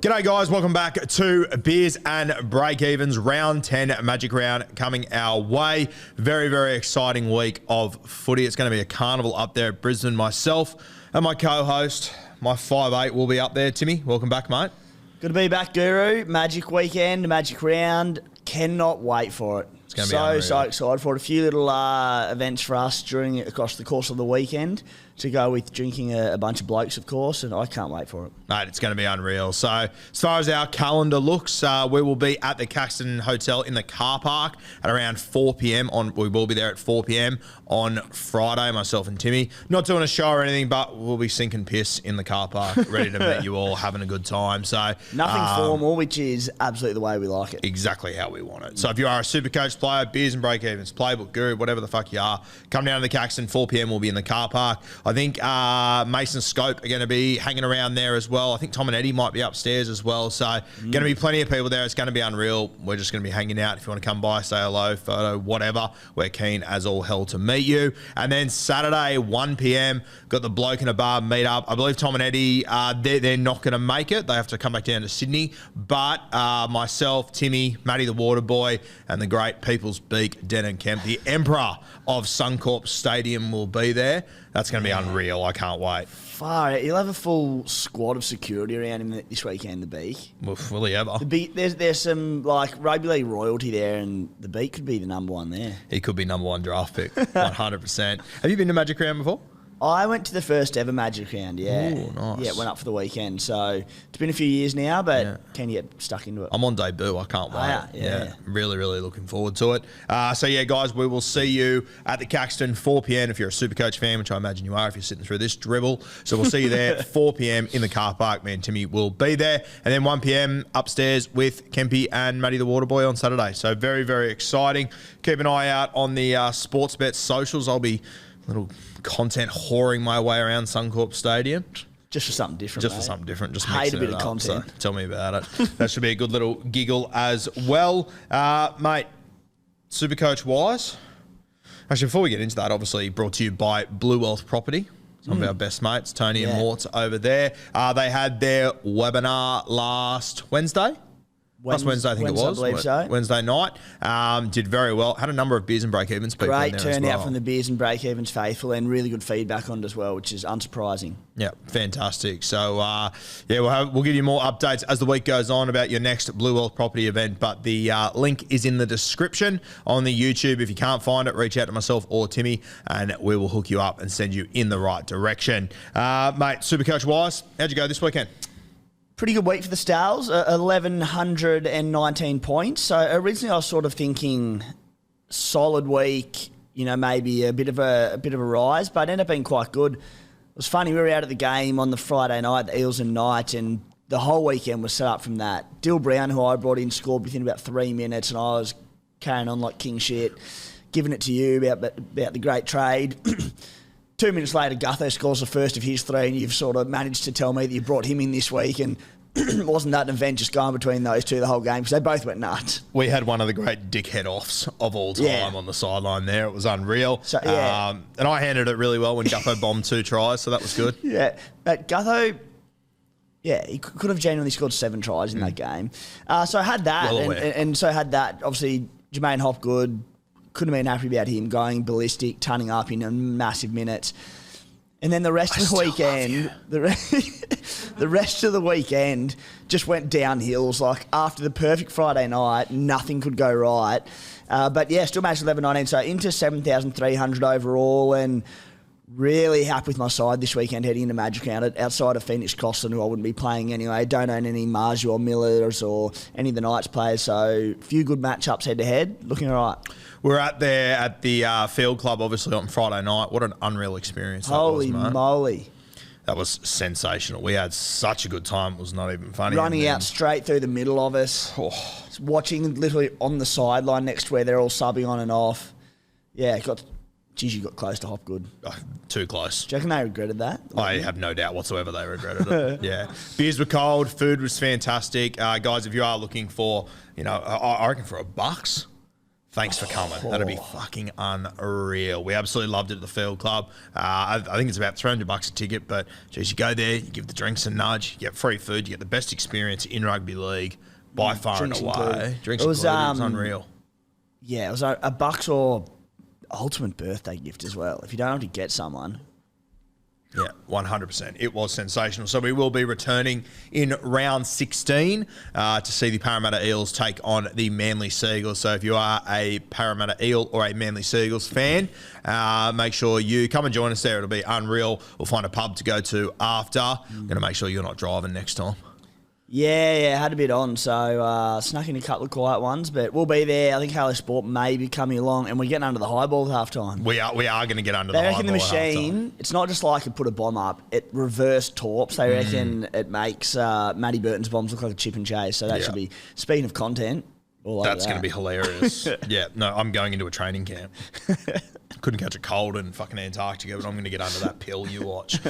G'day guys, welcome back to Beers and Breakevens, round 10 Magic Round coming our way. Very, very exciting week of footy. It's going to be a carnival up there at Brisbane. Myself and my co-host, my 5'8", will be up there. Timmy, welcome back, mate. Good to be back, Guru. Magic weekend, Magic Round. Cannot wait for it. It's going to be so excited for it. A few little events for us across the course of the weekend to go with drinking a bunch of blokes, of course, and I can't wait for it. Mate, it's going to be unreal. So, as far as our calendar looks, we will be at the Caxton Hotel in the car park at around 4 p.m. We will be there at 4 p.m. on Friday, myself and Timmy. Not doing a show or anything, but we'll be sinking piss in the car park, ready to meet you all, having a good time. So nothing formal, which is absolutely the way we like it. Exactly how we want it. So if you are a Supercoach player, Beers and Breakevens, Playbook Guru, whatever the fuck you are, come down to the Caxton, 4 p.m. We'll be in the car park. I think Mason Scope are going to be hanging around there as well. I think Tom and Eddie might be upstairs as well. So going to be plenty of people there. It's going to be unreal. We're just going to be hanging out. If you want to come by, say hello, photo, whatever, we're keen as all hell to meet you. And then Saturday, 1 p.m, got the Bloke in a Bar meet up. I believe Tom and Eddie, they're not going to make it. They have to come back down to Sydney. But myself, Timmy, Matty the Waterboy, and the great People's Beak, Denon Kemp, the Emperor of Suncorp Stadium, will be there. That's going to be unreal. I can't wait. Far out. You'll have a full squad of security around him this weekend, the Beak. Will he ever? The Beak, there's some like rugby league royalty there, and the Beak could be the number one there. He could be number one draft pick, 100%. Have you been to Magic Round before? I went to the first ever Magic Round, yeah. Ooh, nice. Yeah, went up for the weekend. So it's been a few years now, but can you get stuck into it? I'm on debut. I can't wait. Yeah. Really, really looking forward to it. So, yeah, guys, we will see you at the Caxton, 4 p.m. if you're a Supercoach fan, which I imagine you are if you're sitting through this dribble. So we'll see you there 4 p.m. in the car park. Me and Timmy will be there. And then 1 p.m. upstairs with Kempy and Matty the Waterboy on Saturday. So very, very exciting. Keep an eye out on the Sportsbet socials. I'll be little content whoring my way around Suncorp Stadium. Just for something different, Just for something different. Just hate mixing a bit it of up, content. So tell me about it. That should be a good little giggle as well. Mate, Supercoach-wise, actually, before we get into that, obviously brought to you by Blue Wealth Property. Some of our best mates, Tony and Mort's over there. They had their webinar last Wednesday. Last Wednesday, I think it was. I believe so. Wednesday night. Did very well. Had a number of Beers and Breakevens people in there Great turnout as well. from the Beers and Breakevens faithful, and really good feedback on it as well, which is unsurprising. Yeah, fantastic. So, we'll give you more updates as the week goes on about your next Blue Wealth Property event, but the link is in the description on the YouTube. If you can't find it, reach out to myself or Timmy, and we will hook you up and send you in the right direction. Mate, Supercoach-wise, how'd you go this weekend? Pretty good week for the Stars, 1,119 points. So originally I was sort of thinking solid week, maybe a bit of a rise, but it ended up being quite good. It was funny, we were out at the game on the Friday night, the Eels and Knights, and the whole weekend was set up from that. Dill Brown, who I brought in, scored within about 3 minutes, and I was carrying on like king shit, giving it to you about the great trade. 2 minutes later, Gutho scores the first of his 3, and you've sort of managed to tell me that you brought him in this week, and wasn't that an event just going between those two the whole game? Because they both went nuts. We had one of the great dickhead offs of all time on the sideline there. It was unreal. So, and I handled it really well when Gutho bombed 2 tries, so that was good. Yeah, but Gutho, he could have genuinely scored 7 tries in that game. So I had that, and so I had that. Obviously, Jermaine Hopgood, couldn't have been happy about him going ballistic, turning up in a massive minutes. And then the rest of the weekend, the rest of the weekend just went downhills. Like after the perfect Friday night, nothing could go right. But yeah, still managed 11-19, so into 7,300 overall, and really happy with my side this weekend heading into Magic Round. Outside of Phoenix Costin, who I wouldn't be playing anyway, don't own any Marju or Millers or any of the Knights players, so a few good matchups head to head, looking all right. We're at the Field Club, obviously, on Friday night. What an unreal experience that was, mate. Holy moly. That was sensational. We had such a good time. It was not even funny. Running out straight through the middle of us. Watching literally on the sideline next to where they're all subbing on and off. Yeah, you got close to Hopgood. Too close. Do you reckon they regretted that? I have no doubt whatsoever they regretted it. Yeah. Beers were cold. Food was fantastic. Guys, if you are looking for, I reckon for $1, Thanks for coming. That'd be fucking unreal. We absolutely loved it at the Field Club. I think it's about $300 a ticket, but geez, you go there, you give the drinks a nudge, you get free food, you get the best experience in rugby league by far and away. Drinks included. It was unreal. Yeah, it was a bucks or ultimate birthday gift as well. If you don't have to get someone. Yeah, 100%. It was sensational. So we will be returning in round 16 to see the Parramatta Eels take on the Manly Seagulls. So if you are a Parramatta Eel or a Manly Seagulls fan, make sure you come and join us there. It'll be unreal. We'll find a pub to go to after. Going to make sure you're not driving next time. Yeah, had a bit on, so snuck in a couple of quiet ones, but we'll be there. I think Halo Sport may be coming along, and we're getting under the high ball at half time. We are going to get under the high ball. They reckon the machine, it's not just like it put a bomb up, it reverse torps. They reckon it makes Matty Burton's bombs look like a chip and chase, so that should be, speaking of content, that's going to be hilarious. Yeah, no, I'm going into a training camp. Couldn't catch a cold in fucking Antarctica, but I'm going to get under that pill, you watch.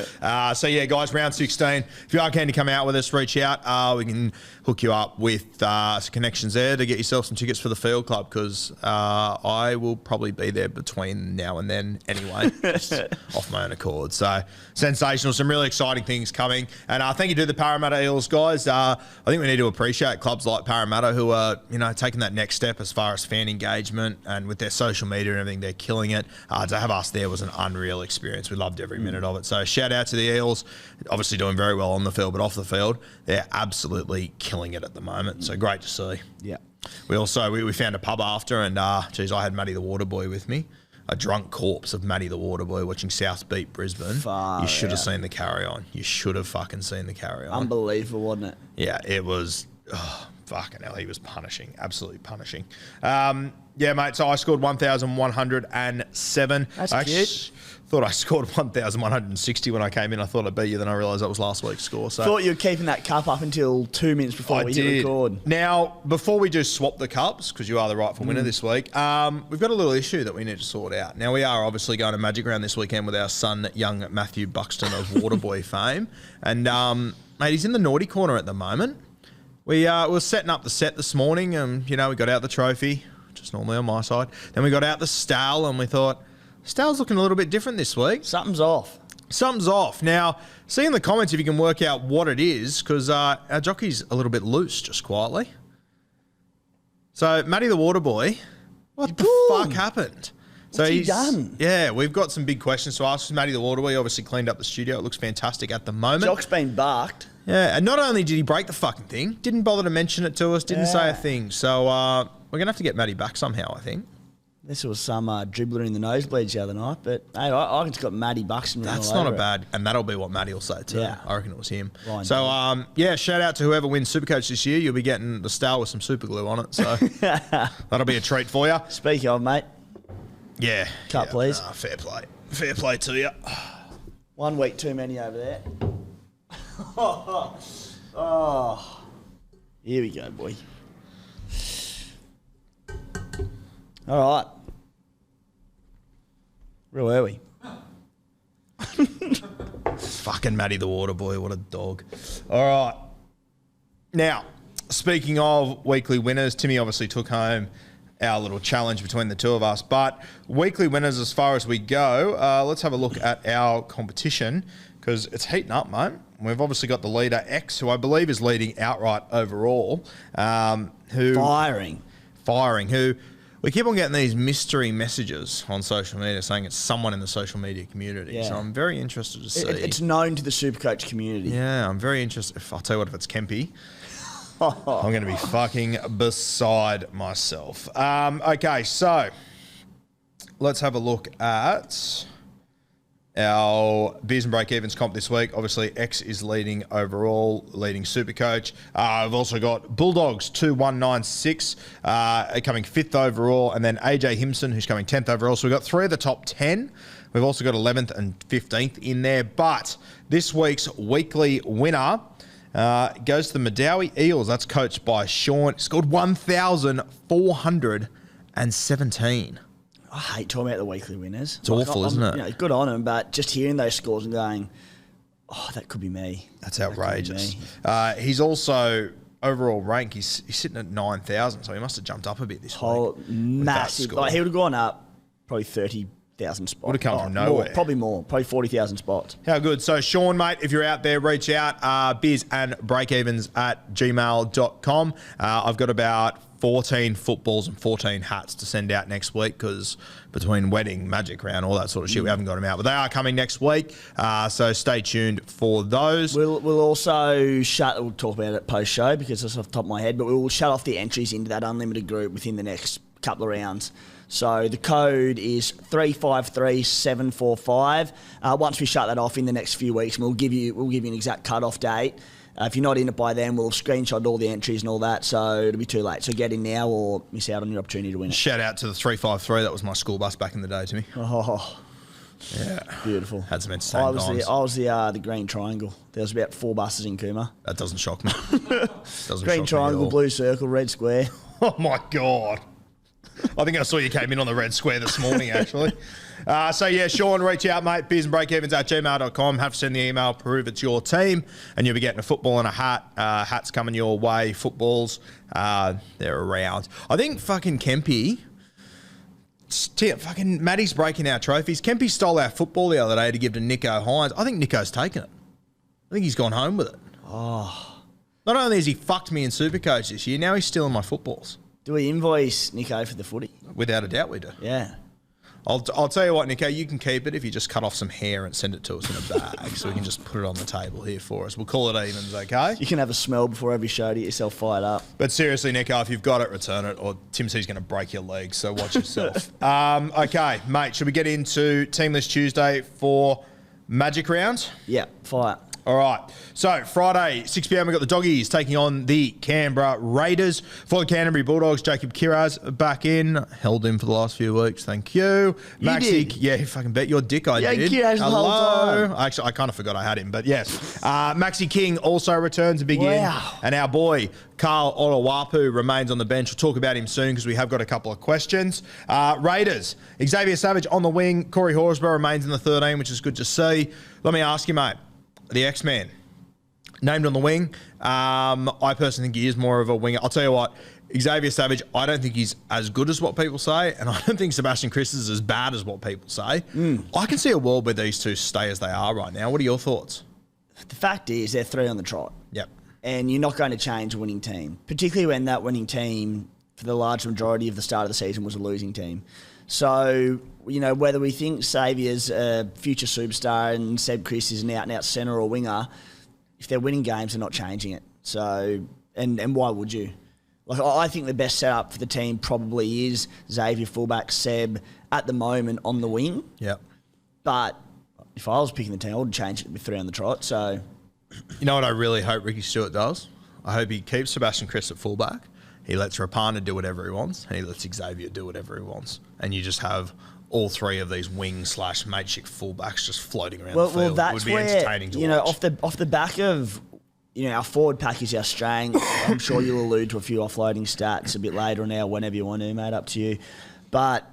So, yeah, guys, round 16. If you are keen to come out with us, reach out. We can hook you up with some connections there to get yourself some tickets for the Field Club, because I will probably be there between now and then anyway, just off my own accord. So, sensational. Some really exciting things coming. And thank you to the Parramatta Eels, guys. I think we need to appreciate clubs like Parramatta who are, taking that next step as far as fan engagement, and with their social media and everything, they're killing it. To have us there was an unreal experience. We loved every minute of it. So shout out to the Eels. Obviously doing very well on the field, but off the field, they're absolutely killing it at the moment. So great to see. Yeah. We also, we found a pub after, and I had Matty the Waterboy with me. A drunk corpse of Matty the Waterboy watching South beat Brisbane. You should have seen the carry-on. You should have fucking seen the carry-on. Unbelievable, wasn't it? Yeah, it was... fucking hell, he was punishing. Absolutely punishing. Yeah, mate, so I scored 1,107. That's cute. Thought I scored 1,160 when I came in. I thought I'd beat you, then I realised that was last week's score. So thought you were keeping that cup up until 2 minutes before we hit record. Now, before we do swap the cups, because you are the rightful winner this week, we've got a little issue that we need to sort out. Now, we are obviously going to Magic Round this weekend with our son, young Matthew Buxton of Waterboy fame. And, mate, he's in the naughty corner at the moment. We were setting up the set this morning, and, we got out the trophy, just normally on my side. Then we got out the style, and we thought, Stale's looking a little bit different this week. Something's off. Something's off. Now, see in the comments if you can work out what it is, because our jockey's a little bit loose, just quietly. So, Matty the Waterboy, what the fuck happened? What's he done? Yeah, we've got some big questions to ask. Matty the Waterboy obviously cleaned up the studio. It looks fantastic at the moment. Jock's been barked. Yeah, and not only did he break the fucking thing, didn't bother to mention it to us, didn't say a thing. So we're going to have to get Matty back somehow, I think. This was some dribbler in the nosebleeds the other night, but hey, I just got Matty Buxton. That's not a bad, and that'll be what Matty will say too. Yeah. I reckon it was him. Fine, so, shout out to whoever wins Supercoach this year. You'll be getting the Stale with some super glue on it, so that'll be a treat for you. Speaking of, mate. Yeah. Cut, please. Fair play. Fair play to you. 1 week too many over there. Here we go, boy. All right. Where were we? Fucking Matty the Waterboy, what a dog. All right. Now, speaking of weekly winners, Timmy obviously took home our little challenge between the two of us. But weekly winners, as far as we go, let's have a look at our competition, because it's heating up, mate. We've obviously got the leader, X, who I believe is leading outright overall. Firing, who... We keep on getting these mystery messages on social media saying it's someone in the social media community. Yeah. So I'm very interested to see. It's known to the Supercoach community. Yeah, I'm very interested. I'll tell you what, if it's Kempy, I'm going to be fucking beside myself. Okay, so let's have a look at our Beers and Breakevens comp this week. Obviously, X is leading overall, leading Supercoach. I've also got Bulldogs 2196 coming 5th overall, and then AJ Himson, who's coming 10th overall. So we've got 3 of the top 10. We've also got 11th and 15th in there. But this week's weekly winner goes to the Madawi Eels. That's coached by Sean. He scored 1,417. I hate talking about the weekly winners. It's awful, isn't it? Good on them, but just hearing those scores and going, oh, that could be me. That's outrageous. He's also overall rank, he's sitting at 9,000, so he must have jumped up a bit this week. Massive. Like, he would have gone up probably 30,000 spots. Would have come from nowhere. Probably 40,000 spots. How good. So, Sean, mate, if you're out there, reach out. Beers and Breakevens at gmail.com. I've got about 14 footballs and 14 hats to send out next week because between wedding, Magic Round, all that sort of shit, we haven't got them out. But they are coming next week, so stay tuned for those. We'll also we'll talk about it post-show because it's off the top of my head, but we'll shut off the entries into that unlimited group within the next couple of rounds. So the code is 353745. Once we shut that off in the next few weeks, we'll give you an exact cut-off date. If you're not in it by then, we'll screenshot all the entries and all that, so it'll be too late. So get in now or miss out on your opportunity to win it. Shout out to the 353. That was my school bus back in the day, Timmy. Oh, yeah. Beautiful. Had some entertaining times. I was the green triangle. There was about 4 buses in Cooma. That doesn't shock me. Green triangle, blue circle, red square. Oh, my God. I think I saw you came in on the red square this morning, actually. So, yeah, Sean, reach out, mate. Beers and Breakevens at gmail.com. Have to send the email, prove it's your team, and you'll be getting a football and a hat. Hats coming your way. Footballs, they're around. I think fucking Kempy, fucking Matty's breaking our trophies. Kempy stole our football the other day to give to Nico Hines. I think Nico's taken it. I think he's gone home with it. Oh. Not only has he fucked me in Supercoach this year, now he's stealing my footballs. Do we invoice Nico for the footy? Without a doubt we do. Yeah. I'll tell you what, Nico, you can keep it if you just cut off some hair and send it to us in a bag so we can just put it on the table here for us. We'll call it evens, okay? You can have a smell before every show to get yourself fired up. But seriously, Nico, if you've got it, return it, or Tim C's going to break your leg, so watch yourself. Okay, mate, should we get into Team List Tuesday for Magic Round? Yeah, fire. All right. So, Friday, 6 p.m, we've got the Doggies taking on the Canberra Raiders. For the Canterbury Bulldogs, Jacob Kiraz back in. Held in for the last few weeks. Thank you. Maxi, yeah, you fucking bet your dick I did. Kiraz the whole time. Actually, I kind of forgot I had him, but yes. Maxi King also returns to begin. Wow. And our boy, Carl Olawapu, remains on the bench. We'll talk about him soon because we have got a couple of questions. Raiders, Xavier Savage on the wing. Corey Horsburgh remains in the 13, which is good to see. Let me ask you, mate. The X-Man, named on the wing. I personally think he is more of a winger. I'll tell you what, Xavier Savage, I don't think he's as good as what people say, and I don't think Sebastian Kris is as bad as what people say. I can see a world where these two stay as they are right now. What are your thoughts? The fact is, they're 3 on the trot. Yep. And you're not going to change a winning team, particularly when that winning team, for the large majority of the start of the season, was a losing team. So, you know, whether we think Xavier's a future superstar and Seb Kris is an out-and-out centre or winger, if they're winning games, they're not changing it. So, and why would you? Like, I think the best setup for the team probably is Xavier fullback, Seb at the moment on the wing. Yep. But if I was picking the team, I would change it with 3 on the trot. So, you know what I really hope Ricky Stewart does? I hope he keeps Sebastian Kris at fullback. He lets Rapana do whatever he wants, and he lets Xavier do whatever he wants. And you just have all 3 of these wing/mateship fullbacks just floating around the field. Well, that's it would be where, entertaining to watch. off the back of, our forward pack is our strength. I'm sure you'll allude to a few offloading stats a bit later on, whenever you want to, mate, up to you. But,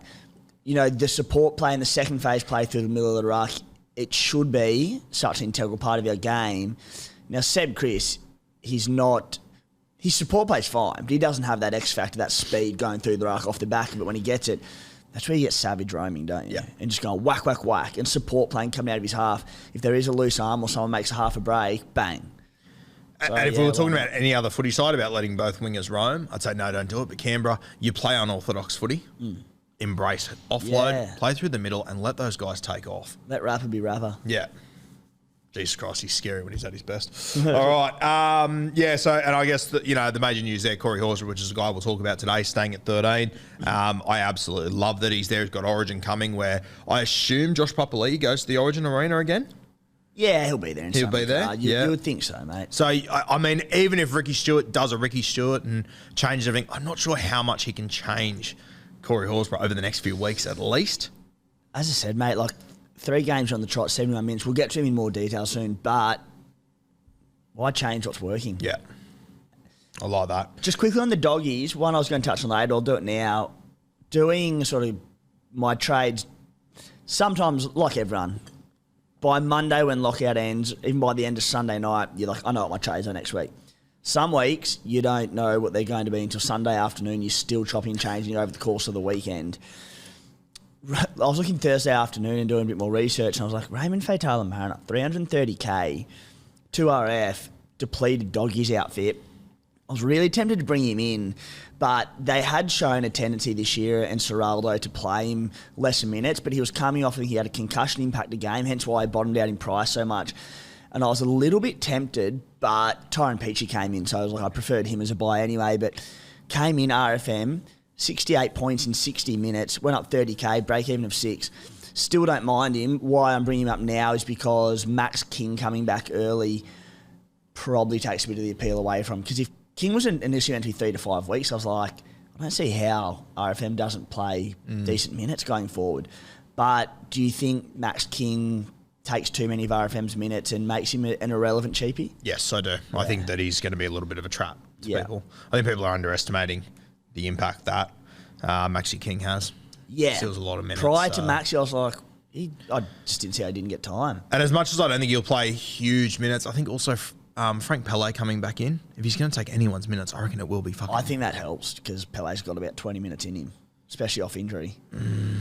the support play in the second phase play through the middle of the ruck, it should be such an integral part of our game. Now, Seb Kris, he's not... His support play's fine, but he doesn't have that X factor, that speed going through the ruck off the back of it when he gets it. That's where you get savage roaming, don't you? Yeah. And just going whack, whack, whack, and support playing coming out of his half. If there is a loose arm or someone makes a half a break, bang. So, and if we were talking about any other footy side about letting both wingers roam, I'd say no, don't do it. But Canberra, you play unorthodox footy, embrace it, offload, play through the middle, and let those guys take off. Let Rapper be Rapper. Yeah. Jesus Christ, he's scary when he's at his best. All right. So, and I guess, the major news there, Corey Horsburgh, which is a guy we'll talk about today, staying at 13. I absolutely love that he's there. He's got Origin coming where I assume Josh Papali'i goes to the Origin Arena again. Yeah, he'll be there. He'll be there? You would think so, mate. So, I mean, even if Ricky Stewart does a Ricky Stewart and changes everything, I'm not sure how much he can change Corey Horsburgh over the next few weeks at least. As I said, mate, 3 games on the trot, 71 minutes. We'll get to him in more detail soon, but why change what's working? Yeah. I like that. Just quickly on the Doggies, one I was going to touch on later, I'll do it now. Doing sort of my trades, sometimes, like everyone, by Monday when lockout ends, even by the end of Sunday night, you're like, I know what my trades are next week. Some weeks, you don't know what they're going to be until Sunday afternoon. You're still chopping and changing over the course of the weekend. I was looking Thursday afternoon and doing a bit more research, and I was like, Raymond Faitala-Mariner, 330K, 2RF, depleted doggies outfit. I was really tempted to bring him in, but they had shown a tendency this year and Serraldo to play him lesser minutes, but he was coming off, I think he had a concussion impacted game, hence why I bottomed out in price so much. And I was a little bit tempted, but Tyrone Peachey came in, so I was like, I preferred him as a buy anyway, but came in RFM, 68 points in 60 minutes, went up 30K, break even of 6. Still don't mind him. Why I'm bringing him up now is because Max King coming back early probably takes a bit of the appeal away from him. Because if King was initially meant to be 3 to 5 weeks, I was like, I don't see how RFM doesn't play decent minutes going forward. But do you think Max King takes too many of RFM's minutes and makes him an irrelevant cheapie? Yes, I do. Yeah. I think that he's going to be a little bit of a trap to people. I think people are underestimating the impact that Maxi King has. Yeah. Steals a lot of minutes. Prior to Maxi, I was like, I just didn't see how he didn't get time. And as much as I don't think he'll play huge minutes, I think also Frank Pele coming back in, if he's going to take anyone's minutes, I reckon it will be fucking... I think that helps because Pele's got about 20 minutes in him, especially off injury.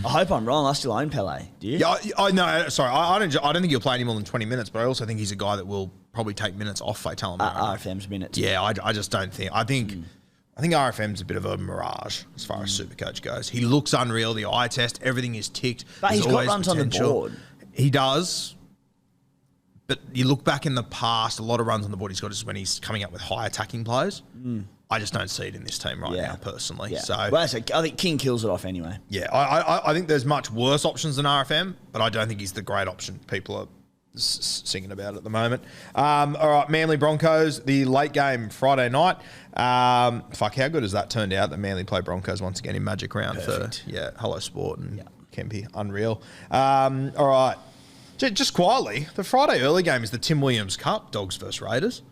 I hope I'm wrong. I still own Pele. Do you? Yeah, I no, sorry. I don't think he'll play any more than 20 minutes, but I also think he's a guy that will probably take minutes off Faitala-Mariner. RFM's minutes. Yeah, I just don't think... I think RFM's a bit of a mirage as far as Supercoach goes. He looks unreal. The eye test, everything is ticked. But he's got runs on the board. He does. But you look back in the past, a lot of runs on the board he's got is when he's coming up with high attacking players. I just don't see it in this team right now, personally. Yeah. So, well, I think King kills it off anyway. Yeah, I think there's much worse options than RFM, but I don't think he's the great option people are singing about at the moment. All right, Manly Broncos, the late game Friday night. Fuck, how good has that turned out that Manly play Broncos once again in Magic Round? Perfect. For Hello Sport and Kempy, unreal. All right. Just quietly, the Friday early game is the Tim Williams Cup, Dogs versus Raiders.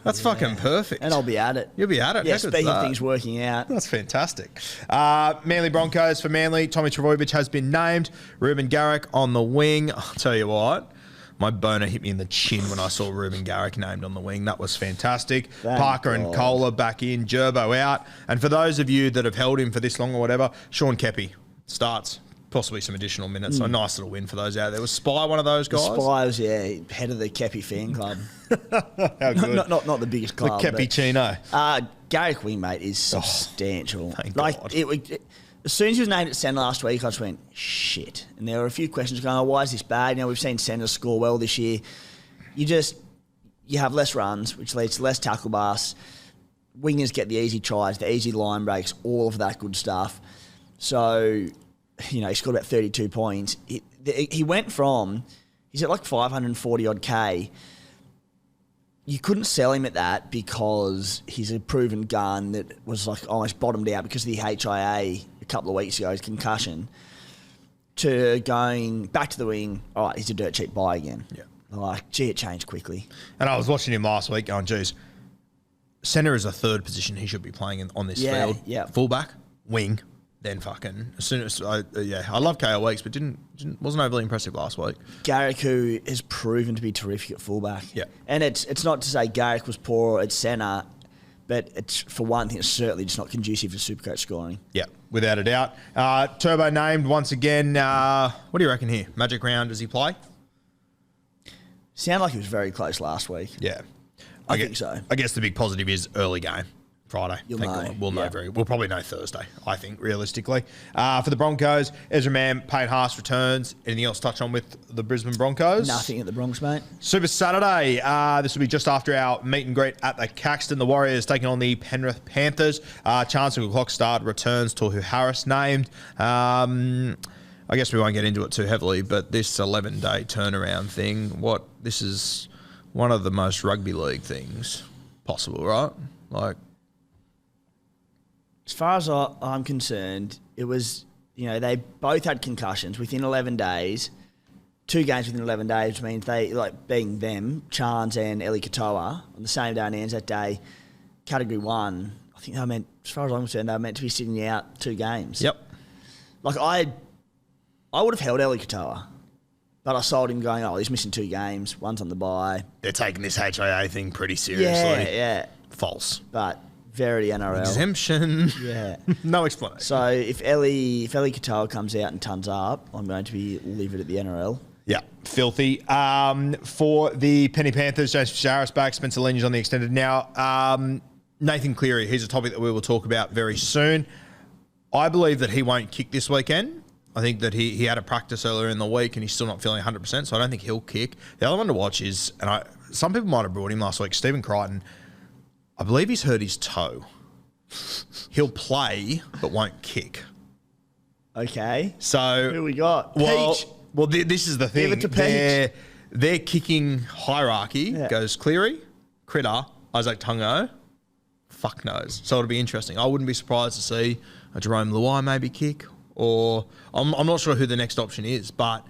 That's fucking perfect. And I'll be at it. You'll be at it. Yeah, speaking of things working out. That's fantastic. Manly Broncos for Manly. Tommy Trbojevic has been named. Ruben Garrick on the wing. I'll tell you what, my boner hit me in the chin when I saw Ruben Garrick named on the wing. That was fantastic. Parker and Kohler back in. Gerbo out. And for those of you that have held him for this long or whatever, Sean Keppie starts. Possibly some additional minutes. So a nice little win for those out there. Was Spy one of those guys? Spy was, head of the Keppie fan club. How good. Not the biggest club. The Keppie Chino. Garrick wing, mate, is substantial. Thank God. As soon as he was named at centre last week, I just went, shit. And there were a few questions going, why is this bad? We've seen centres score well this year. You have less runs, which leads to less tackle bars. Wingers get the easy tries, the easy line breaks, all of that good stuff. So... he scored about 32 points. He went from, he's at like 540 odd K. You couldn't sell him at that because he's a proven gun that was like almost bottomed out because of the HIA a couple of weeks ago, his concussion, to going back to the wing. All right, he's a dirt cheap buy again. Yeah. It changed quickly. And I was watching him last week going, geez, centre is a third position he should be playing on this field. Yeah. Fullback, wing. Then fucking as soon as I love KO Weeks, but wasn't overly impressive last week. Garrick, who has proven to be terrific at fullback, and it's not to say Garrick was poor at centre, but it's for one thing, it's certainly just not conducive to Supercoach scoring. Yeah, without a doubt. Turbo named once again. What do you reckon here? Magic Round, does he play? Sounded like he was very close last week. Yeah, I think so. I guess the big positive is early game. Friday. You'll know. We'll probably know Thursday, I think, realistically. For the Broncos, Ezra Mann, Payne Haas returns. Anything else to touch on with the Brisbane Broncos? Nothing at the Bronx, mate. Super Saturday. This will be just after our meet and greet at the Caxton. The Warriors taking on the Penrith Panthers. Chancellor Clockstart returns. Tohu Harris named. I guess we won't get into it too heavily, but this 11-day turnaround thing, this is one of the most rugby league things possible, right? As far as I'm concerned, it was, they both had concussions within 11 days. 2 games within 11 days, which means they, being them, Chance and Eli Katoa, on the same day on Anzac Day, Category 1, I think they meant, as far as I'm concerned, they were meant to be sitting out 2 games. Yep. I would have held Eli Katoa, but I sold him going, he's missing 2 games, one's on the bye. They're taking this HIA thing pretty seriously. Yeah. False. But very NRL. Exemption. Yeah. No explanation. So if Ellie Katoa comes out and tons up, I'm going to be livid at the NRL. Yeah, filthy. For the Penny Panthers, James Fisher-Harris back, Spencer Linge on the extended now. Nathan Cleary, he's a topic that we will talk about very soon. I believe that he won't kick this weekend. I think that he had a practice earlier in the week and he's still not feeling 100%, so I don't think he'll kick. The other one to watch is, and some people might have brought him last week, Stephen Crichton. I believe he's hurt his toe. He'll play, but won't kick. Okay. So who we got? Peach. Well, this is the thing. Give it to Peach. Their kicking hierarchy goes Cleary, Critter, Isaac Tungo, fuck knows. So it'll be interesting. I wouldn't be surprised to see a Jerome Luai maybe kick, or I'm not sure who the next option is, but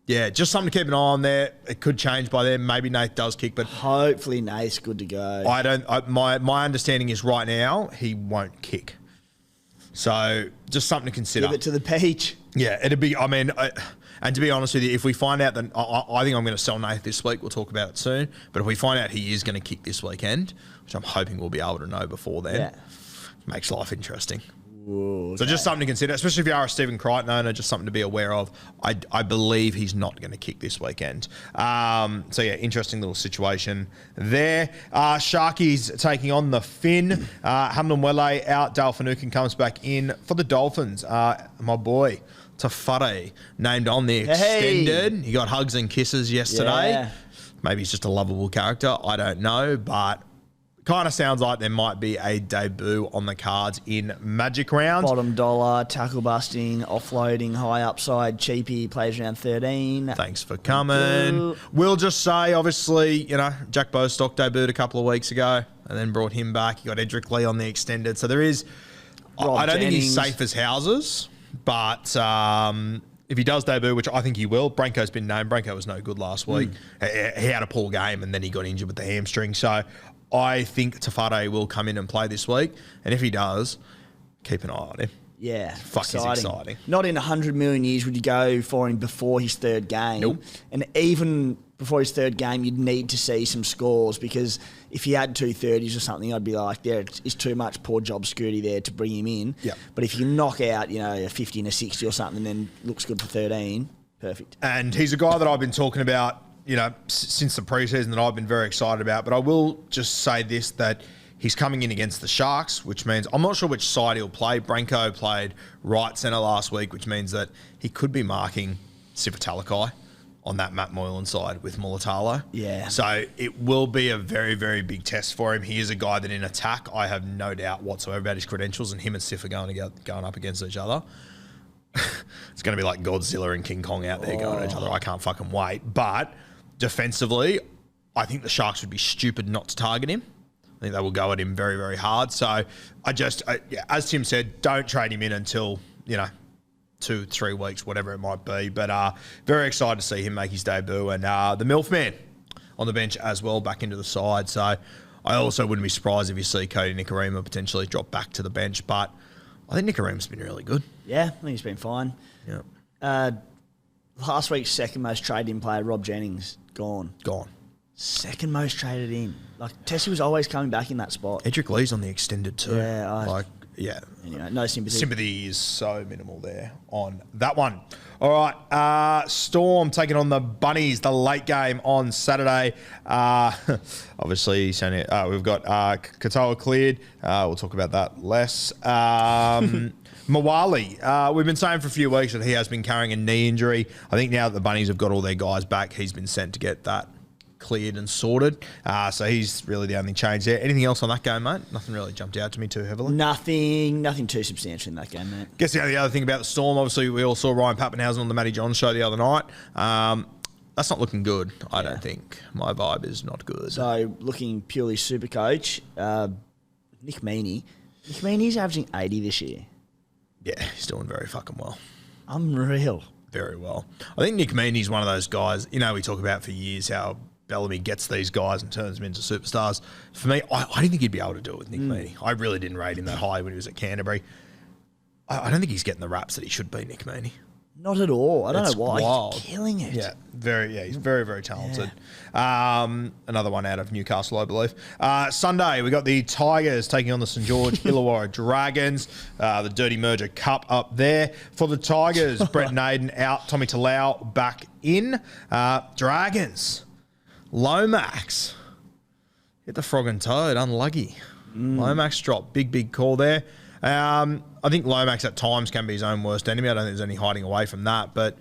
just something to keep an eye on there. It could change by then. Maybe Nath does kick, but hopefully Nath's good to go. My understanding is right now he won't kick. So just something to consider. Give it to the Peach. Yeah, it'd be. I mean, and to be honest with you, if we find out that I think I'm going to sell Nath this week, we'll talk about it soon. But if we find out he is going to kick this weekend, which I'm hoping we'll be able to know before then, makes life interesting. Ooh, so just something to consider, especially if you are a Stephen Crichton owner, just something to be aware of. I believe he's not going to kick this weekend. Interesting little situation there. Sharkies taking on the Finn. Hamlin Welle out. Dale Finucane comes back in for the Dolphins. My boy Tafare named on the extended. He got hugs and kisses yesterday. Yeah. Maybe he's just a lovable character. I don't know, but kind of sounds like there might be a debut on the cards in Magic Round. Bottom dollar, tackle busting, offloading, high upside, cheapy, plays round 13. Thanks for coming. We'll just say, obviously, Jack Bostock debuted a couple of weeks ago and then brought him back. You got Edric Lee on the extended. So there is, I don't think he's safe as houses, but if he does debut, which I think he will, Branko's been named. Branko was no good last week. He had a poor game and then he got injured with the hamstring. So I think Tafare will come in and play this week. And if he does, keep an eye on him. Yeah. Fuck, he's exciting. Not in 100 million years would you go for him before his third game. Nope. And even before his third game, you'd need to see some scores, because if he had 230s or something, I'd be like, there is too much poor job security there to bring him in. Yep. But if you knock out, a 50 and a 60 or something, then looks good for 13, perfect. And he's a guy that I've been talking about, since the preseason, that I've been very excited about. But I will just say this, that he's coming in against the Sharks, which means I'm not sure which side he'll play. Branko played right centre last week, which means that he could be marking Sipatalakai on that Matt Moylan side with Mulatalo. Yeah. So it will be a very, very big test for him. He is a guy that in attack, I have no doubt whatsoever about his credentials, and him and Sif are going up against each other. It's going to be like Godzilla and King Kong out there going at each other. I can't fucking wait. But defensively, I think the Sharks would be stupid not to target him. I think they will go at him very, very hard. So as Tim said, don't trade him in until, 2-3 weeks, whatever it might be. But very excited to see him make his debut. And the MILF man on the bench as well, back into the side. So I also wouldn't be surprised if you see Cody Nikorima potentially drop back to the bench. But I think Nikorima's been really good. Yeah, I think he's been fine. Yeah. Last week's second most traded in player, Rob Jennings, gone. Second most traded in. Like, Tessie was always coming back in that spot. Edric Lee's on the extended too. Yeah. Anyway, no sympathy. Sympathy is so minimal there on that one. All right, Storm taking on the Bunnies, the late game on Saturday. Obviously, we've got Katoa cleared. We'll talk about that less. Mawali, we've been saying for a few weeks that he has been carrying a knee injury. I think now that the Bunnies have got all their guys back, he's been sent to get that cleared and sorted. So he's really the only change there. Anything else on that game, mate? Nothing really jumped out to me too heavily. Nothing too substantial in that game, mate. Guess the other thing about the Storm, obviously we all saw Ryan Pappenhausen on the Matty Johns show the other night. That's not looking good, I don't think. My vibe is not good. So looking purely Supercoach, Nick Meaney. Nick Meaney's averaging 80 this year. Yeah, he's doing very fucking well. Unreal. Very well. I think Nick Meaney's one of those guys, we talk about for years how Bellamy gets these guys and turns them into superstars. For me, I didn't think he'd be able to do it with Nick Meaney. I really didn't rate him that high when he was at Canterbury. I don't think he's getting the raps that he should be, Nick Meaney. Not at all. I don't know why. Wild. He's killing it. Yeah, he's very, very talented. Another one out of Newcastle, I believe. Sunday, we got the Tigers taking on the St. George Illawarra Dragons. The Dirty Merger Cup up there. For the Tigers, Brett Naden out, Tommy Talau back in. Dragons, Lomax. Hit the frog and toad, unlucky. Lomax dropped. Big call there. I think Lomax at times can be his own worst enemy. I don't think there's any hiding away from that. But,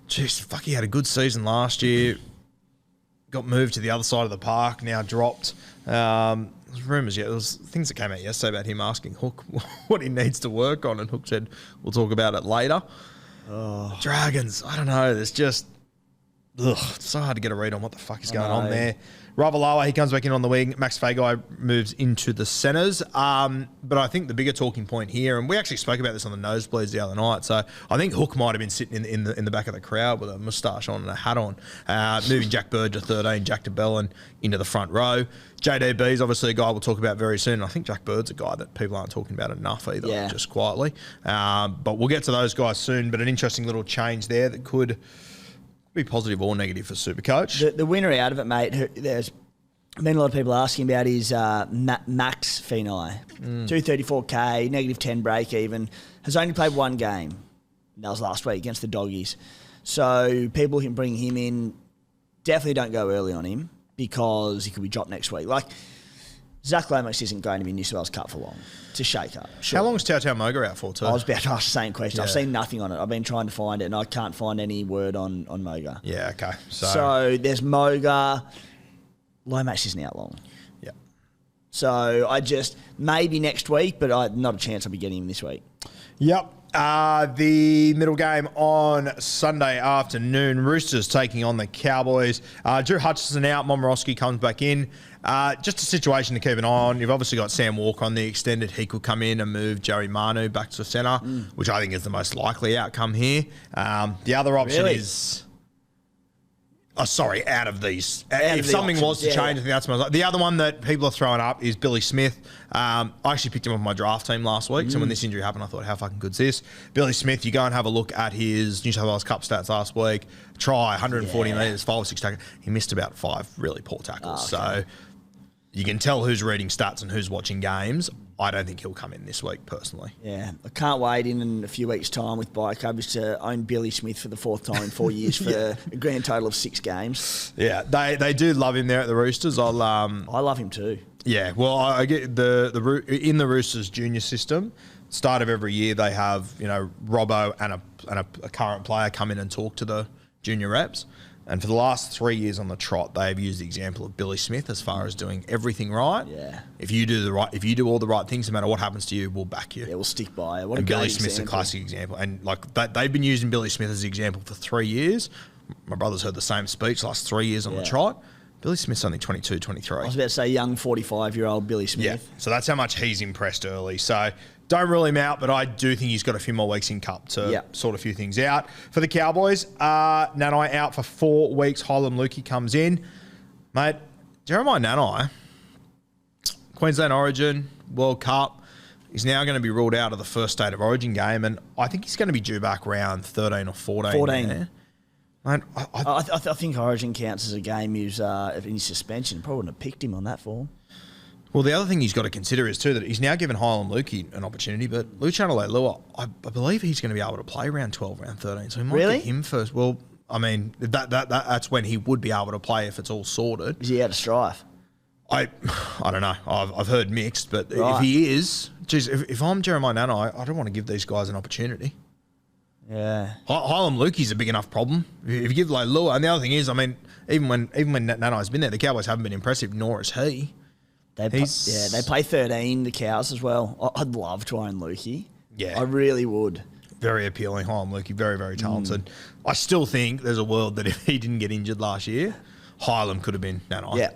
geez, he had a good season last year. Got moved to the other side of the park, now dropped. There's rumours, there was things that came out yesterday about him asking Hook what he needs to work on, and Hook said, we'll talk about it later. Oh. Dragons, I don't know. There's just... it's so hard to get a read on what the fuck is going on there. Ravalawa, he comes back in on the wing. Max Fagai moves into the centres. But I think the bigger talking point here, and we actually spoke about this on the nosebleeds the other night, so I think Hook might have been sitting in the back of the crowd with a moustache on and a hat on, moving Jack Bird to 13, Jack DeBellin into the front row. JDB is obviously a guy we'll talk about very soon. I think Jack Bird's a guy that people aren't talking about enough either, just quietly. But we'll get to those guys soon. But an interesting little change there that could... be positive or negative for Supercoach. The winner out of it, mate, there's been a lot of people asking about his Max Fenai. 234k, negative 10 break even. Has only played one game. That was last week against the Doggies. So people can bring him in. Definitely don't go early on him because he could be dropped next week. Like, Zach Lomax isn't going to be New South Wales Cup for long. It's a shake-up. Sure. How long is Tautau Moga out for, too? I was about to ask the same question. I've seen nothing on it. I've been trying to find it, and I can't find any word on Moga. Yeah, okay. So there's Moga. Lomax isn't out long. Yeah. So maybe next week, but not a chance I'll be getting him this week. Yep. The middle game on Sunday afternoon. Roosters taking on the Cowboys. Drew Hutchison out. Momorowski comes back in. Just a situation to keep an eye on. You've obviously got Sam Walker on the extended. He could come in and move Jerry Manu back to centre, which I think is the most likely outcome here. The other option is... out of these. If something was to change, I think that's the other one that people are throwing up is Billy Smith. I actually picked him off my draft team last week, so when this injury happened, I thought, how fucking good's this? Billy Smith, you go and have a look at his New South Wales Cup stats last week. Try, 140 metres, 5 or 6 tackles. He missed about 5 really poor tackles. So you can tell who's reading stats and who's watching games. I don't think he'll come in this week, personally. Yeah, I can't wait in a few weeks' time with bike coverage to own Billy Smith for the 4th time in 4 years for a grand total of 6 games. Yeah, they do love him there at the Roosters. I love him too. Yeah, well, I get in the Roosters junior system. Start of every year, they have Robbo and a current player come in and talk to the junior reps. And for the last 3 years on the trot, they've used the example of Billy Smith as far as doing everything right. Yeah. If you do all the right things, no matter what happens to you, we'll back you. Yeah, we'll stick by it. And Billy Smith's a classic example. And they've been using Billy Smith as an example for 3 years. My brother's heard the same speech last 3 years on the trot. Billy Smith's only 22, 23. I was about to say young 45-year-old Billy Smith. Yeah, so that's how much he's impressed early. So don't rule him out, but I do think he's got a few more weeks in Cup to sort a few things out. For the Cowboys, Nanai out for 4 weeks. Hylam Lukey comes in. Mate, Jeremiah Nanai, Queensland Origin, World Cup, is now going to be ruled out of the first State of Origin game, and I think he's going to be due back round 13 or 14. 14. There. Mate, I think Origin counts as a game he's in his suspension. Probably wouldn't have picked him on that form. Well, the other thing he's got to consider is, too, that he's now given Hylam Lukey an opportunity, but Luciano Leilua, I believe he's going to be able to play round 12, round 13, so he might get him first. Well, I mean, that's when he would be able to play if it's all sorted. Is he out of strife? I don't know. I've heard mixed, but if he is, geez, if I'm Jeremiah Nanai, I don't want to give these guys an opportunity. Yeah. Hylam Lukey's a big enough problem. If you give Leilua, and the other thing is, I mean, even when Nanai's been there, the Cowboys haven't been impressive, nor has he. They play 13, the Cows as well. I'd love to own Lukey. Yeah. I really would. Very appealing, Hylam Lukey, very, very talented. I still think there's a world that if he didn't get injured last year, Hylam could have been Nanai. Yeah.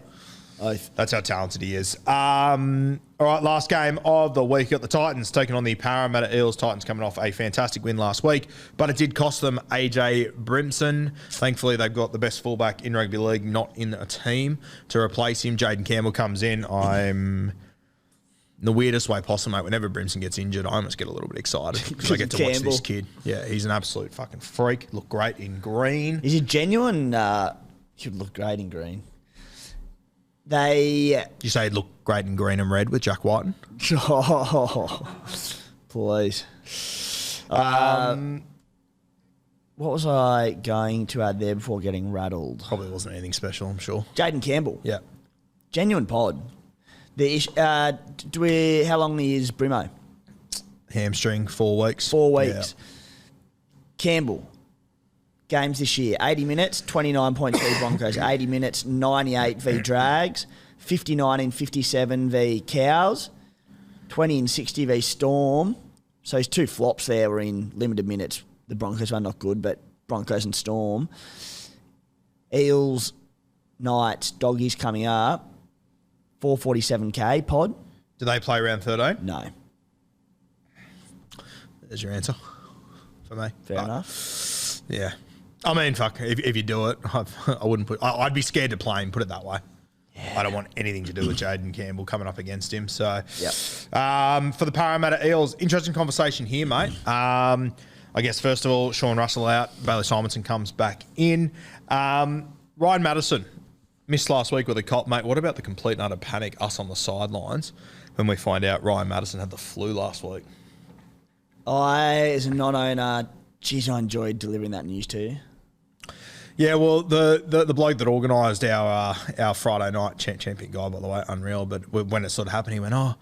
That's how talented he is. All right, last game of the week. Got the Titans taking on the Parramatta Eels. Titans coming off a fantastic win last week, but it did cost them AJ Brimson. Thankfully, they've got the best fullback in rugby league not in a team to replace him. Jaden Campbell comes in. I'm in the weirdest way possible, mate. Whenever Brimson gets injured, I almost get a little bit excited because I get to watch this kid. Yeah, he's an absolute fucking freak. Look great in green. Is he genuine? He would look great in green. You say he'd look great in green and red with Jack Whiten? Oh, please. What was I going to add there before getting rattled? Probably wasn't anything special, I'm sure. Jaden Campbell. Yeah. Genuine pod. How long is Brimo? Hamstring, 4 weeks. 4 weeks. Yeah. Campbell. Games this year, 80 minutes, 29.3 Broncos. 80 minutes, 98 v Drags. 59 in 57 v Cows. 20 in 60 v Storm. So his 2 flops there were in limited minutes. The Broncos were not good, but Broncos and Storm. Eels, Knights, Doggies coming up. 447k pod. Do they play round 13? No. There's your answer for me. Fair enough. Yeah. I mean, fuck, if you do it, I wouldn't put... I'd be scared to play him, put it that way. Yeah. I don't want anything to do with Jaden Campbell coming up against him. So, yep. For the Parramatta Eels, interesting conversation here, mate. I guess, first of all, Sean Russell out. Bailey Simonson comes back in. Ryan Matterson missed last week with a cop, mate. What about the complete and utter panic, us on the sidelines, when we find out Ryan Matterson had the flu last week? As a non-owner, geez, I enjoyed delivering that news to you. Yeah, well, the bloke that organised our Friday night champion guy, by the way, unreal. But when it sort of happened, he went, "Oh,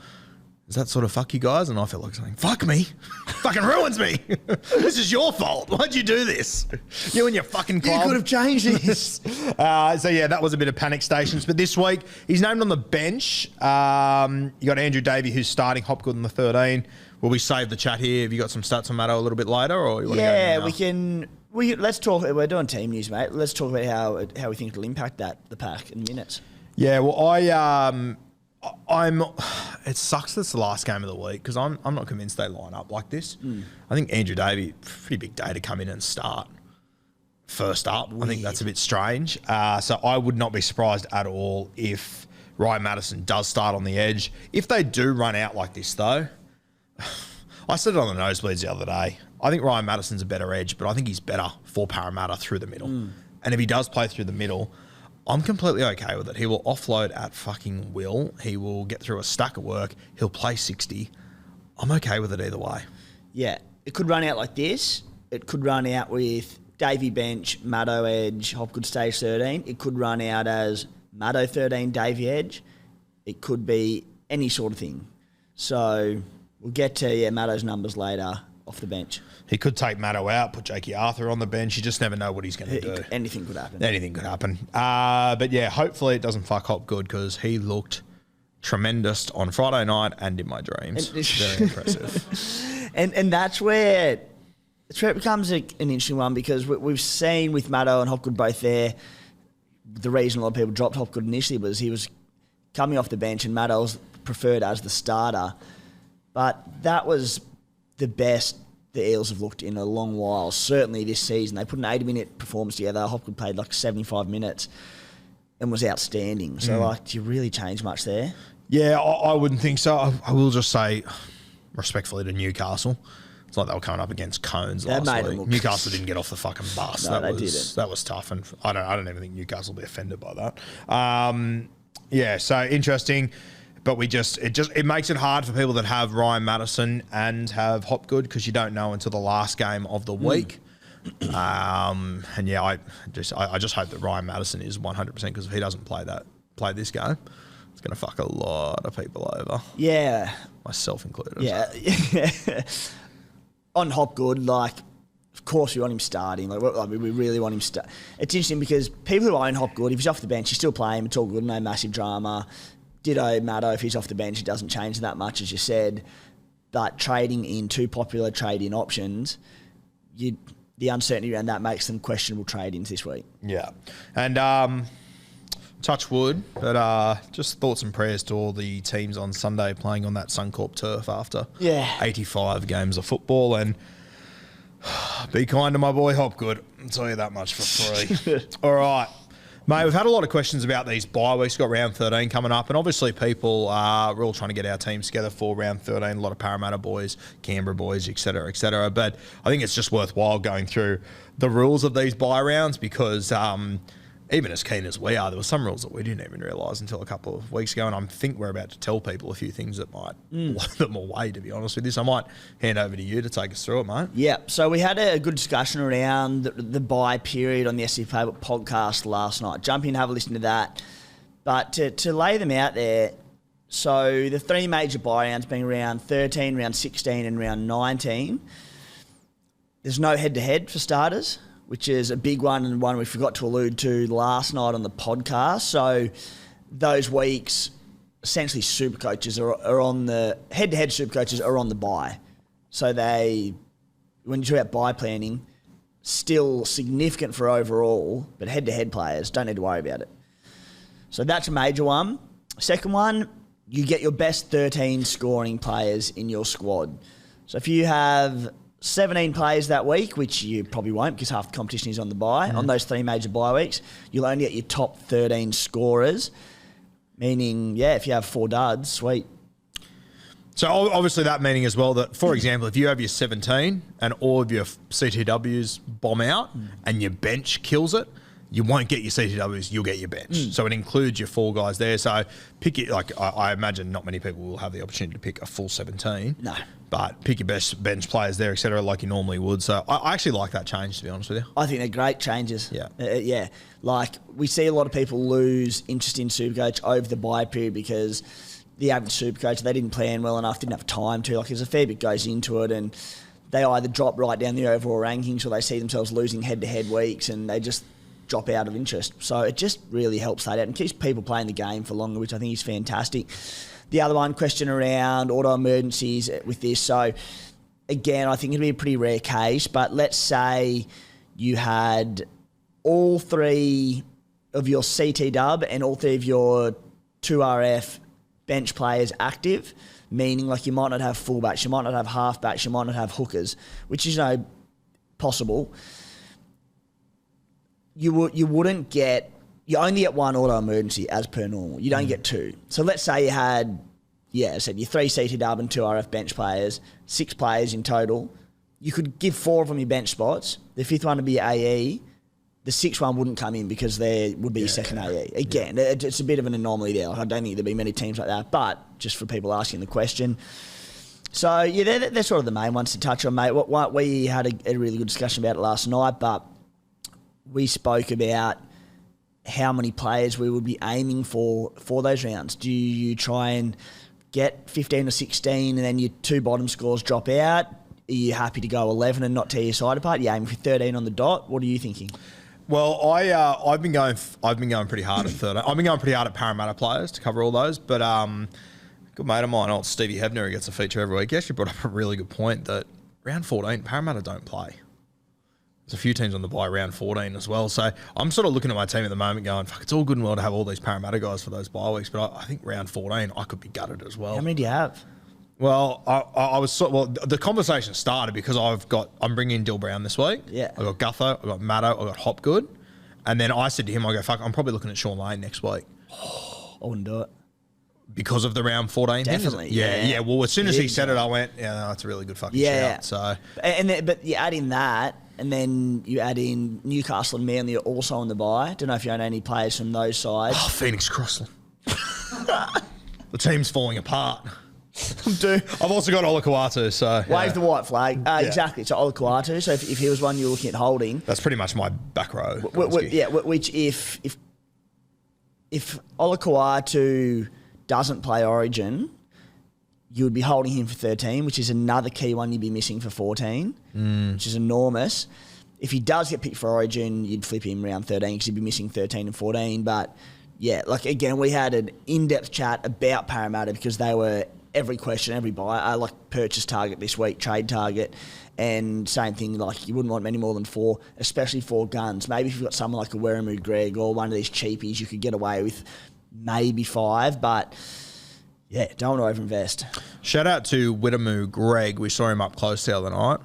does that sort of fuck you guys?" And I felt like saying, "Fuck me, fucking ruins me. This is your fault. Why'd you do this? You and your fucking club. You could have changed this." So yeah, that was a bit of panic stations. But this week he's named on the bench. You got Andrew Davey, who's starting Hopgood in the 13. Will we save the chat here? Have you got some stats on Matto a little bit later, or you want to go now? We can. Let's talk. We're doing team news, mate. Let's talk about how we think it'll impact the pack in minutes. Yeah, well, I'm. It sucks that it's the last game of the week because I'm not convinced they line up like this. I think Andrew Davey, pretty big day to come in and start first up. Weird. I think that's a bit strange. So I would not be surprised at all if Ryan Matterson does start on the edge. If they do run out like this, though, I said it on the nosebleeds the other day. I think Ryan Matterson's a better edge, but I think he's better for Parramatta through the middle. And if he does play through the middle, I'm completely okay with it. He will offload at fucking will. He will get through a stack of work. He'll play 60. I'm okay with it either way. Yeah. It could run out like this. It could run out with Davey bench, Matto edge, Hopgood stage 13. It could run out as Matto 13, Davey edge. It could be any sort of thing. So we'll get to Matto's numbers later off the bench. He could take Matto out, put Jakey Arthur on the bench. You just never know what he's going to do. Anything could happen. Anything could happen. But yeah, hopefully it doesn't fuck Hopgood because he looked tremendous on Friday night and in my dreams. Very impressive. And that's where it becomes an interesting one because we've seen with Matto and Hopgood both there, the reason a lot of people dropped Hopgood initially was he was coming off the bench and Matto was preferred as the starter. But that was the best the Eels have looked in a long while, certainly this season. They put an 80-minute performance together. Hopgood played like 75 minutes and was outstanding. So, do you really change much there? Yeah, I wouldn't think so. I will just say, respectfully to Newcastle, it's like they were coming up against Cones last week. Newcastle didn't get off the fuking bus. No, they didn't. That was tough, and I don't even think Newcastle will be offended by that. Yeah, so interesting. But it makes it hard for people that have Ryan Matterson and have Hopgood because you don't know until the last game of the week. And yeah, I just hope that Ryan Matterson is 100% because if he doesn't play this game, it's going to fuck a lot of people over. Yeah, myself included. Yeah. On Hopgood, of course we want him starting. We really want him start. It's interesting because people who own Hopgood, if he's off the bench, you still play him. It's all good, no massive drama. Ditto Matto, if he's off the bench, it doesn't change that much, as you said. But trading in 2 popular trade-in options, the uncertainty around that makes them questionable trade-ins this week. Yeah. And touch wood, but just thoughts and prayers to all the teams on Sunday playing on that Suncorp turf after 85 games of football. And be kind to my boy Hopgood. I'll tell you that much for free. All right. Mate, we've had a lot of questions about these bye weeks. We've got round 13 coming up, and obviously people we're all trying to get our teams together for round 13. A lot of Parramatta boys, Canberra boys, etc., etc. But I think it's just worthwhile going through the rules of these bye rounds because even as keen as we are, there were some rules that we didn't even realise until a couple of weeks ago, and I think we're about to tell people a few things that might blow them away, to be honest with you. So I might hand over to you to take us through it, mate. Yeah, so we had a good discussion around the bye period on the SC Playbook podcast last night. Jump in, have a listen to that. But to lay them out there, so the three major bye rounds being round 13, round 16 and round 19, there's no head-to-head for starters, which is a big one and one we forgot to allude to last night on the podcast. So those weeks, essentially Supercoaches are on the... Head-to-head Supercoaches are on the bye. So they, when you talk about bye planning, still significant for overall, but head-to-head players don't need to worry about it. So that's a major one. Second one, you get your best 13 scoring players in your squad. So if you have 17 players that week, which you probably won't because half the competition is on the bye, on those three major bye weeks, you'll only get your top 13 scorers, meaning, if you have 4 duds, sweet. So obviously that meaning as well that, for example, if you have your 17 and all of your CTWs bomb out and your bench kills it, you won't get your CTWs, you'll get your bench. So it includes your 4 guys there. So pick it, like I imagine not many people will have the opportunity to pick a full 17. No. But pick your best bench players there, etc., like you normally would. So I actually like that change, to be honest with you. I think they're great changes. Yeah. Like, we see a lot of people lose interest in Supercoach over the bye period because the average Supercoach, they didn't plan well enough, didn't have time to. Like, there's a fair bit goes into it, and they either drop right down the overall rankings or they see themselves losing head-to-head weeks and they just drop out of interest. So it just really helps that out and keeps people playing the game for longer, which I think is fantastic. The other one, question around auto emergencies with this. So again, I think it'd be a pretty rare case, but let's say you had all 3 of your CT dub and all 3 of your 2RF bench players active, meaning like you might not have fullbacks, you might not have halfbacks, you might not have hookers, which is possible. You wouldn't get... You only get 1 auto emergency as per normal. You don't get 2. So let's say you had, I said your 3 CT dub and 2 RF bench players, 6 players in total. You could give 4 of them your bench spots. The 5th one would be AE. The 6th one wouldn't come in because there would be your second AE. Again, it's a bit of an anomaly there. Like, I don't think there'd be many teams like that, but just for people asking the question. So, they're sort of the main ones to touch on, mate. We had a really good discussion about it last night, but we spoke about how many players we would be aiming for those rounds. Do you try and get 15 or 16 and then your 2 bottom scores drop out? Are you happy to go 11 and not tear your side apart? You aiming for 13 on the dot? What are you thinking? Well, I've been going pretty hard at 13. I've been going pretty hard at Parramatta players to cover all those, but good mate of mine, old Stevie Hebner, who gets a feature every week, he actually brought up a really good point that round 14, Parramatta don't play. There's a few teams on the bye round 14 as well. So I'm sort of looking at my team at the moment going, fuck, it's all good and well to have all these Parramatta guys for those bye weeks, but I think round 14, I could be gutted as well. How many do you have? Well, the conversation started because I'm bringing Dill Brown this week. Yeah. I got Gutho, I got Matto, I got Hopgood. And then I said to him, I go, fuck, I'm probably looking at Sean Lane next week. I wouldn't do it. Because of the round 14 Definitely. thing? Yeah. Well, as soon as he said it, I went, that's a really good fucking shout. So, but you add in that, and then you add in Newcastle and Manly are also on the bye. Don't know if you own any players from those sides. Oh, Phoenix Crossland. The team's falling apart. I've also got Olakau'atu, so... Wave the white flag. Exactly. So Olakau'atu. So if he was one you were looking at holding... That's pretty much my back row. Which if Olakau'atu doesn't play Origin, you would be holding him for 13, which is another key one you'd be missing for 14, which is enormous. If he does get picked for Origin, you'd flip him around 13 because he'd be missing 13 and 14. But, again, we had an in-depth chat about Parramatta because they were every question, every buy. Purchase target this week, trade target, and same thing, you wouldn't want many more than 4, especially 4 guns. Maybe if you've got someone like a Weremu Greg or one of these cheapies, you could get away with maybe 5, but... Yeah, don't want to overinvest. Shout out to Weremu Greg. We saw him up close the other night.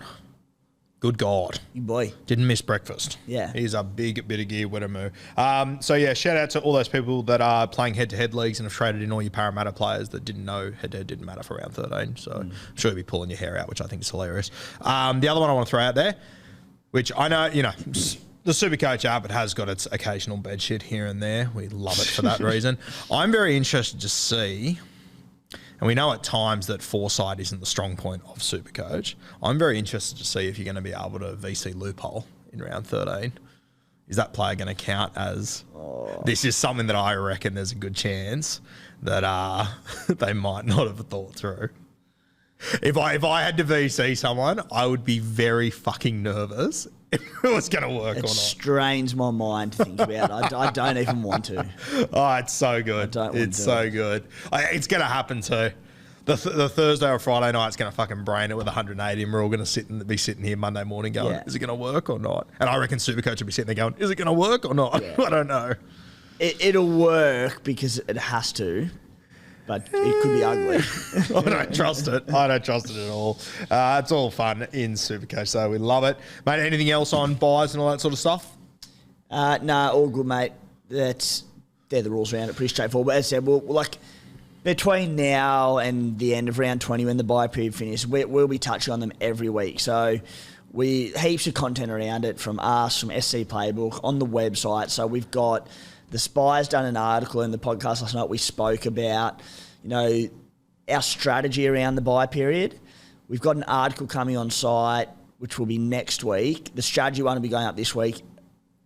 Good God. You boy. Didn't miss breakfast. Yeah. He's a big bit of gear winner move. So, yeah, shout out to all those people that are playing head-to-head leagues and have traded in all your Parramatta players that didn't know head-to-head didn't matter for round 13. So, I'm sure you'll be pulling your hair out, which I think is hilarious. The other one I want to throw out there, which I know, the Supercoach app, it has got its occasional bed shit here and there. We love it for that reason. I'm very interested to see, and we know at times that foresight isn't the strong point of Supercoach. I'm very interested to see if you're going to be able to VC loophole in round 13. Is that player going to count as... This is something that I reckon there's a good chance that they might not have thought through. If I had to VC someone, I would be very fucking nervous if it was going to work or not. It strains my mind to think about. I don't even want to. Oh, it's so good. It's so good. It's going to happen too. The Thursday or Friday night, it's going to fucking brain it with 180, and we're all going to be sitting here Monday morning going, is it going to work or not? And I reckon Supercoach will be sitting there going, is it going to work or not? Yeah. I don't know. It'll work because it has to. But it could be ugly. I don't trust it. I don't trust it at all. It's all fun in Supercoach, so we love it. Mate, anything else on buys and all that sort of stuff? No, all good, mate. They're the rules around it. Pretty straightforward. But as I said, between now and the end of round 20 when the buy period finishes, we'll be touching on them every week. So heaps of content around it from us, from SC Playbook, on the website. So we've got... The Spy's done an article in the podcast last night. We spoke about, our strategy around the buy period. We've got an article coming on site, which will be next week. The strategy one will be going up this week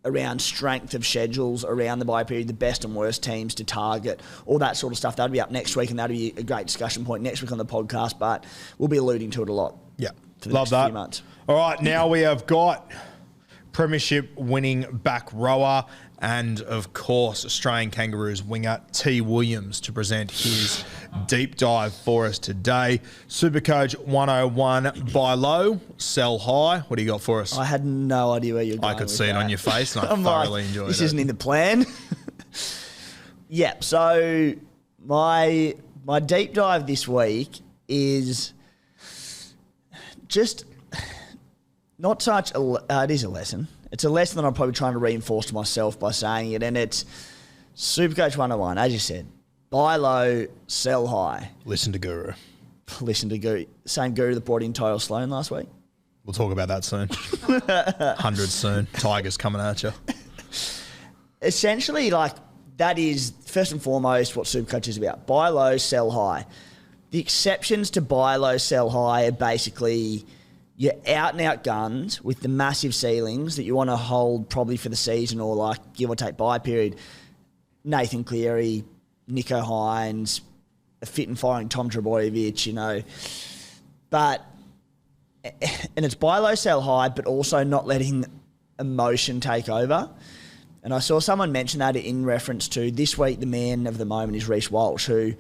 around strength of schedules around the buy period, the best and worst teams to target, all that sort of stuff. That'll be up next week, and that'll be a great discussion point next week on the podcast, but we'll be alluding to it a lot. Yeah, for the next few months. All right, now we have got premiership winning back rower and, of course, Australian Kangaroos winger T. Williams to present his deep dive for us today. Supercoach 101, buy low, sell high. What do you got for us? I had no idea where you're going. I could see it on your face, and I thoroughly enjoyed it. This isn't in the plan. So my deep dive this week is just not such it is a lesson. It's a lesson that I'm probably trying to reinforce to myself by saying it, and it's Supercoach 101, as you said. Buy low, sell high. Listen to Guru. Listen to Guru. Same Guru that brought in Tyrell Sloan last week. We'll talk about that soon. 100 soon. Tigers coming at you. Essentially, that is, first and foremost, what Supercoach is about. Buy low, sell high. The exceptions to buy low, sell high are basically... You're out-and-out guns with the massive ceilings that you want to hold probably for the season or give or take buy period. Nathan Cleary, Nico Hines, a fit and firing Tom Trbojevic, But, and it's buy low, sell high, but also not letting emotion take over. And I saw someone mention that in reference to this week, the man of the moment is Reece Walsh, who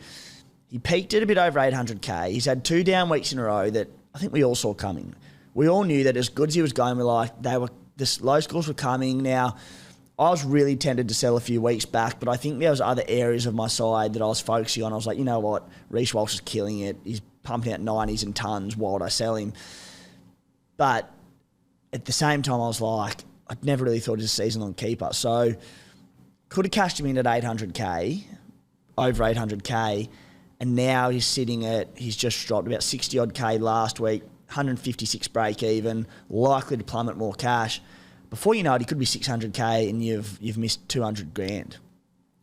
he peaked at a bit over 800K. He's had 2 down weeks in a row that I think we all saw coming. We all knew that as good as he was going, the low scores were coming. Now, I was really tempted to sell a few weeks back, but I think there was other areas of my side that I was focusing on. I was like, you know what? Reece Walsh is killing it. He's pumping out 90s and tons. Why would I sell him? But at the same time, I was like, I'd never really thought he was a season-long keeper. So could have cashed him in at 800K, over 800K, and now he's just dropped about 60-odd K last week, 156 break even, likely to plummet more cash. Before you know it, he could be 600K and you've missed 200 grand.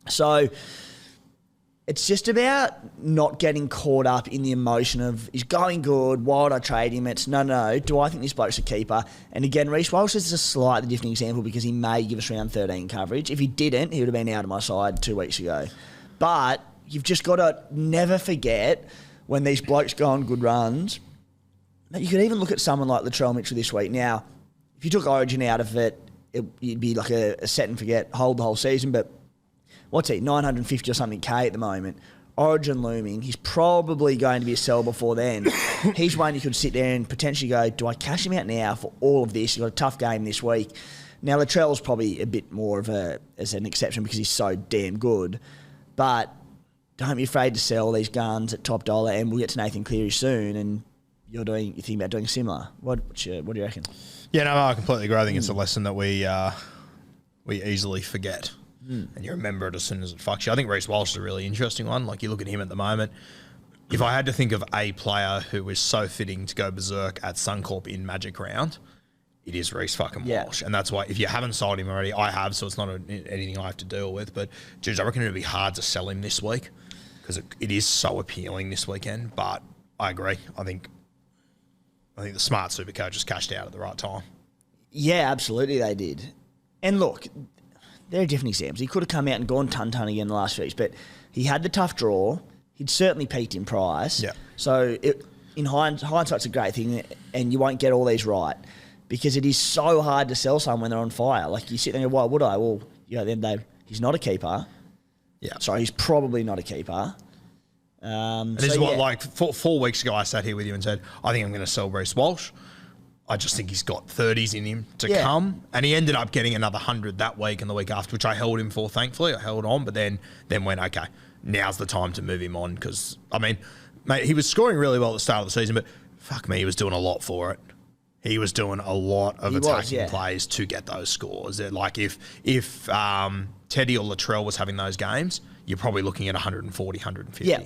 So it's just about not getting caught up in the emotion of, he's going good, why would I trade him? It's no, do I think this bloke's a keeper? And again, Reece Walsh is a slightly different example because he may give us round 13 coverage. If he didn't, he would have been out of my side 2 weeks ago. But you've just got to never forget when these blokes go on good runs. You could even look at someone like Latrell Mitchell this week. Now, if you took Origin out of it, it'd be like a set and forget, hold the whole season. But what's he, 950 or something K at the moment. Origin looming. He's probably going to be a sell before then. He's one you could sit there and potentially go, do I cash him out now for all of this? He's got a tough game this week. Now, Latrell's probably a bit more of as an exception because he's so damn good. But don't be afraid to sell these guns at top dollar, and we'll get to Nathan Cleary soon, and you think about doing similar. What do you reckon? Yeah, no, I completely agree. I think it's a lesson that we easily forget. And you remember it as soon as it fucks you. I think Reece Walsh is a really interesting one. Like, you look at him at the moment. If I had to think of a player who is so fitting to go berserk at Suncorp in Magic Round, it is Reece fucking Walsh. And that's why, if you haven't sold him already, I have, so it's not anything I have to deal with. But, geez, I reckon it would be hard to sell him this week because it is so appealing this weekend. But I agree. I think the smart Supercoach just cashed out at the right time. Yeah, absolutely they did. And look, there are different examples. He could have come out and gone ton again the last few weeks, but he had the tough draw. He'd certainly peaked in price. Yeah. So in hindsight's a great thing, and you won't get all these right because it is so hard to sell someone when they're on fire. Like, you sit there and go, why would I? Well, he's not a keeper. Yeah. Sorry, he's probably not a keeper. And this is what, like, 4 weeks ago, I sat here with you and said, I think I'm going to sell Reece Walsh. I just think he's got 30s in him to come. And he ended up getting another 100 that week and the week after, which I held him for, thankfully. I held on, but then went, okay, now's the time to move him on because, I mean, mate, he was scoring really well at the start of the season, but fuck me, he was doing a lot for it. He was doing a lot of attacking plays to get those scores. Like, if Teddy or Latrell was having those games, you're probably looking at 140, 150. Yeah.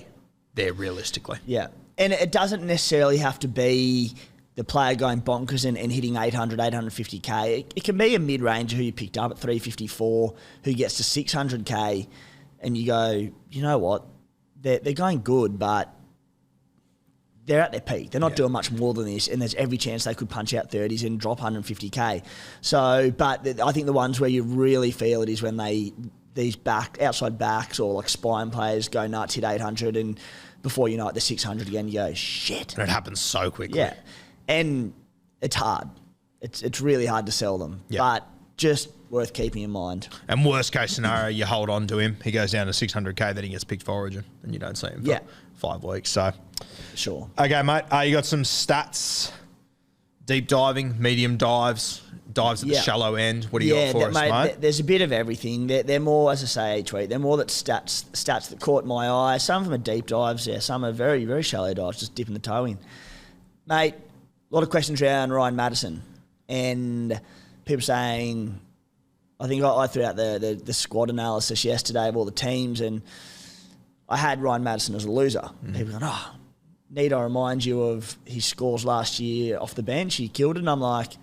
There realistically. Yeah. And it doesn't necessarily have to be the player going bonkers and hitting 800, 850K. It can be a mid-ranger who you picked up at 354 who gets to 600K and you go, you know what, they're going good, but they're at their peak. They're not doing much more than this, and there's every chance they could punch out 30s and drop 150K. So, but I think the ones where you really feel it is when these outside backs or like spine players go nuts, hit 800, and before you know it, they're 600 again. You go, shit. And it happens so quickly. Yeah. And it's hard. It's really hard to sell them. Yeah. But just worth keeping in mind. And worst case scenario, you hold on to him. He goes down to 600K, then he gets picked for Origin, and you don't see him for 5 weeks. So, sure. Okay, mate. You got some stats, deep diving, medium dives at the shallow end. What do you got for us, mate? There's a bit of everything. They're more, as I say each week, they're more that stats that caught my eye. Some of them are deep dives. Yeah, some are very, very shallow dives, just dipping the toe in. Mate, a lot of questions around Ryan Madison, and people saying, I think I threw out the squad analysis yesterday of all the teams, and I had Ryan Madison as a loser. People going, need I remind you of his scores last year off the bench? He killed it. And I'm like,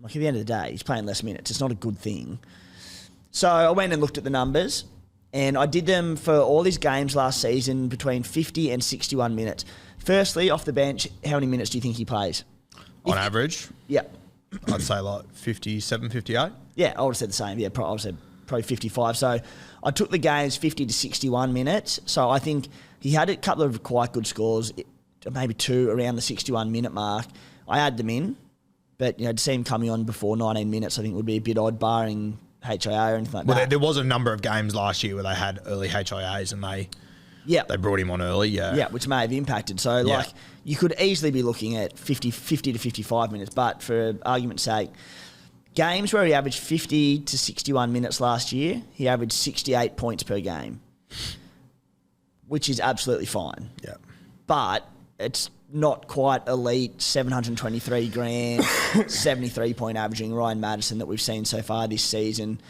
at the end of the day, he's playing less minutes. It's not a good thing. So I went and looked at the numbers, and I did them for all his games last season between 50 and 61 minutes. Firstly, off the bench, how many minutes do you think he plays? On average? Yeah. I'd say like 57, 58. Yeah, I would have said the same. Yeah, I would have said probably 55. So I took the games 50 to 61 minutes. So I think he had a couple of quite good scores, maybe 2 around the 61-minute mark. I had them in, but to see him coming on before 19 minutes, I think would be a bit odd, barring HIA or anything like that. There was a number of games last year where they had early HIAs and they brought him on early, Yeah, which may have impacted. So, you could easily be looking at 50 to 55 minutes, but for argument's sake, games where he averaged 50 to 61 minutes last year, he averaged 68 points per game, which is absolutely fine. Yeah. But it's not quite elite 723 grand, 73-point averaging Ryan Madison that we've seen so far this season,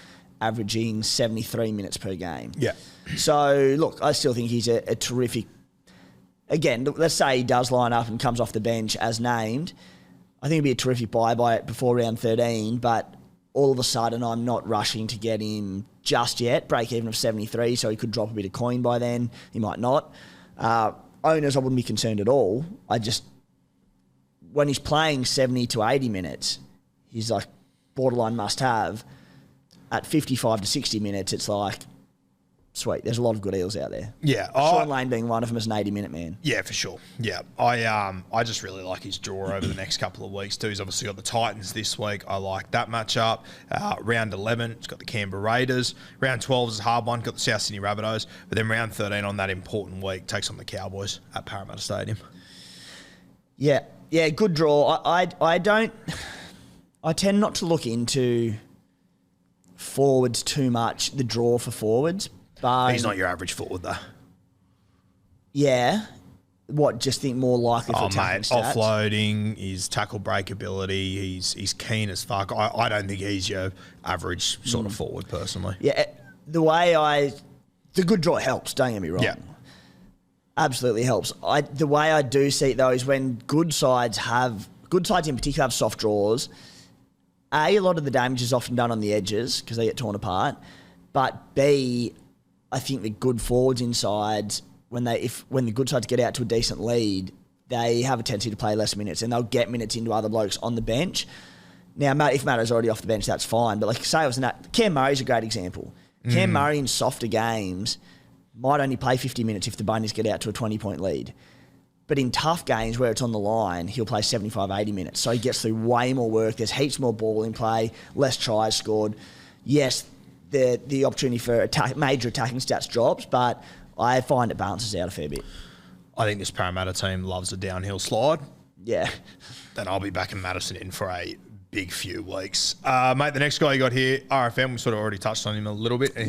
averaging 73 minutes per game. Yeah. So, look, I still think he's a terrific... Again, let's say he does line up and comes off the bench as named. I think it'd be a terrific buy before round 13, but all of a sudden I'm not rushing to get him just yet. Break even of 73, so he could drop a bit of coin by then. He might not. Owners, I wouldn't be concerned at all. When he's playing 70 to 80 minutes, he's like borderline must-have. At 55 to 60 minutes, it's like, sweet, there's a lot of good eels out there. Yeah. Sean Lane being one of them as an 80-minute man. Yeah, for sure. Yeah. I just really like his draw over the next couple of weeks too. He's obviously got the Titans this week. I like that matchup. Round 11, it's got the Canberra Raiders. Round 12 is a hard one, got the South Sydney Rabbitohs. But then round 13 on that important week takes on the Cowboys at Parramatta Stadium. Yeah. Yeah, good draw. I tend not to look into forwards too much, the draw for forwards. But he's not your average forward, though. Yeah. just think more likely for attacking stats? Offloading, his tackle break ability, he's keen as fuck. I don't think he's your average sort of forward, personally. Yeah, the good draw helps, don't get me wrong. Yeah. Absolutely helps. The way I do see it, though, is when good sides in particular have soft draws, A, lot of the damage is often done on the edges because they get torn apart, but B, I think the good forwards inside, when the good sides get out to a decent lead, they have a tendency to play less minutes and they'll get minutes into other blokes on the bench. Now, if Matter's already off the bench, that's fine. But like say it was Cam Murray's a great example. Cam Murray in softer games might only play 50 minutes if the Bunnies get out to a 20-point lead. But in tough games where it's on the line, he'll play 75, 80 minutes. So he gets through way more work. There's heaps more ball in play, less tries scored. Yes, the opportunity for major attacking stats drops, but I find it balances out a fair bit. I think this Parramatta team loves a downhill slide. Yeah. Then I'll be back in Madison in for a big few weeks. Mate, the next guy you got here, RFM, we sort of already touched on him a little bit. We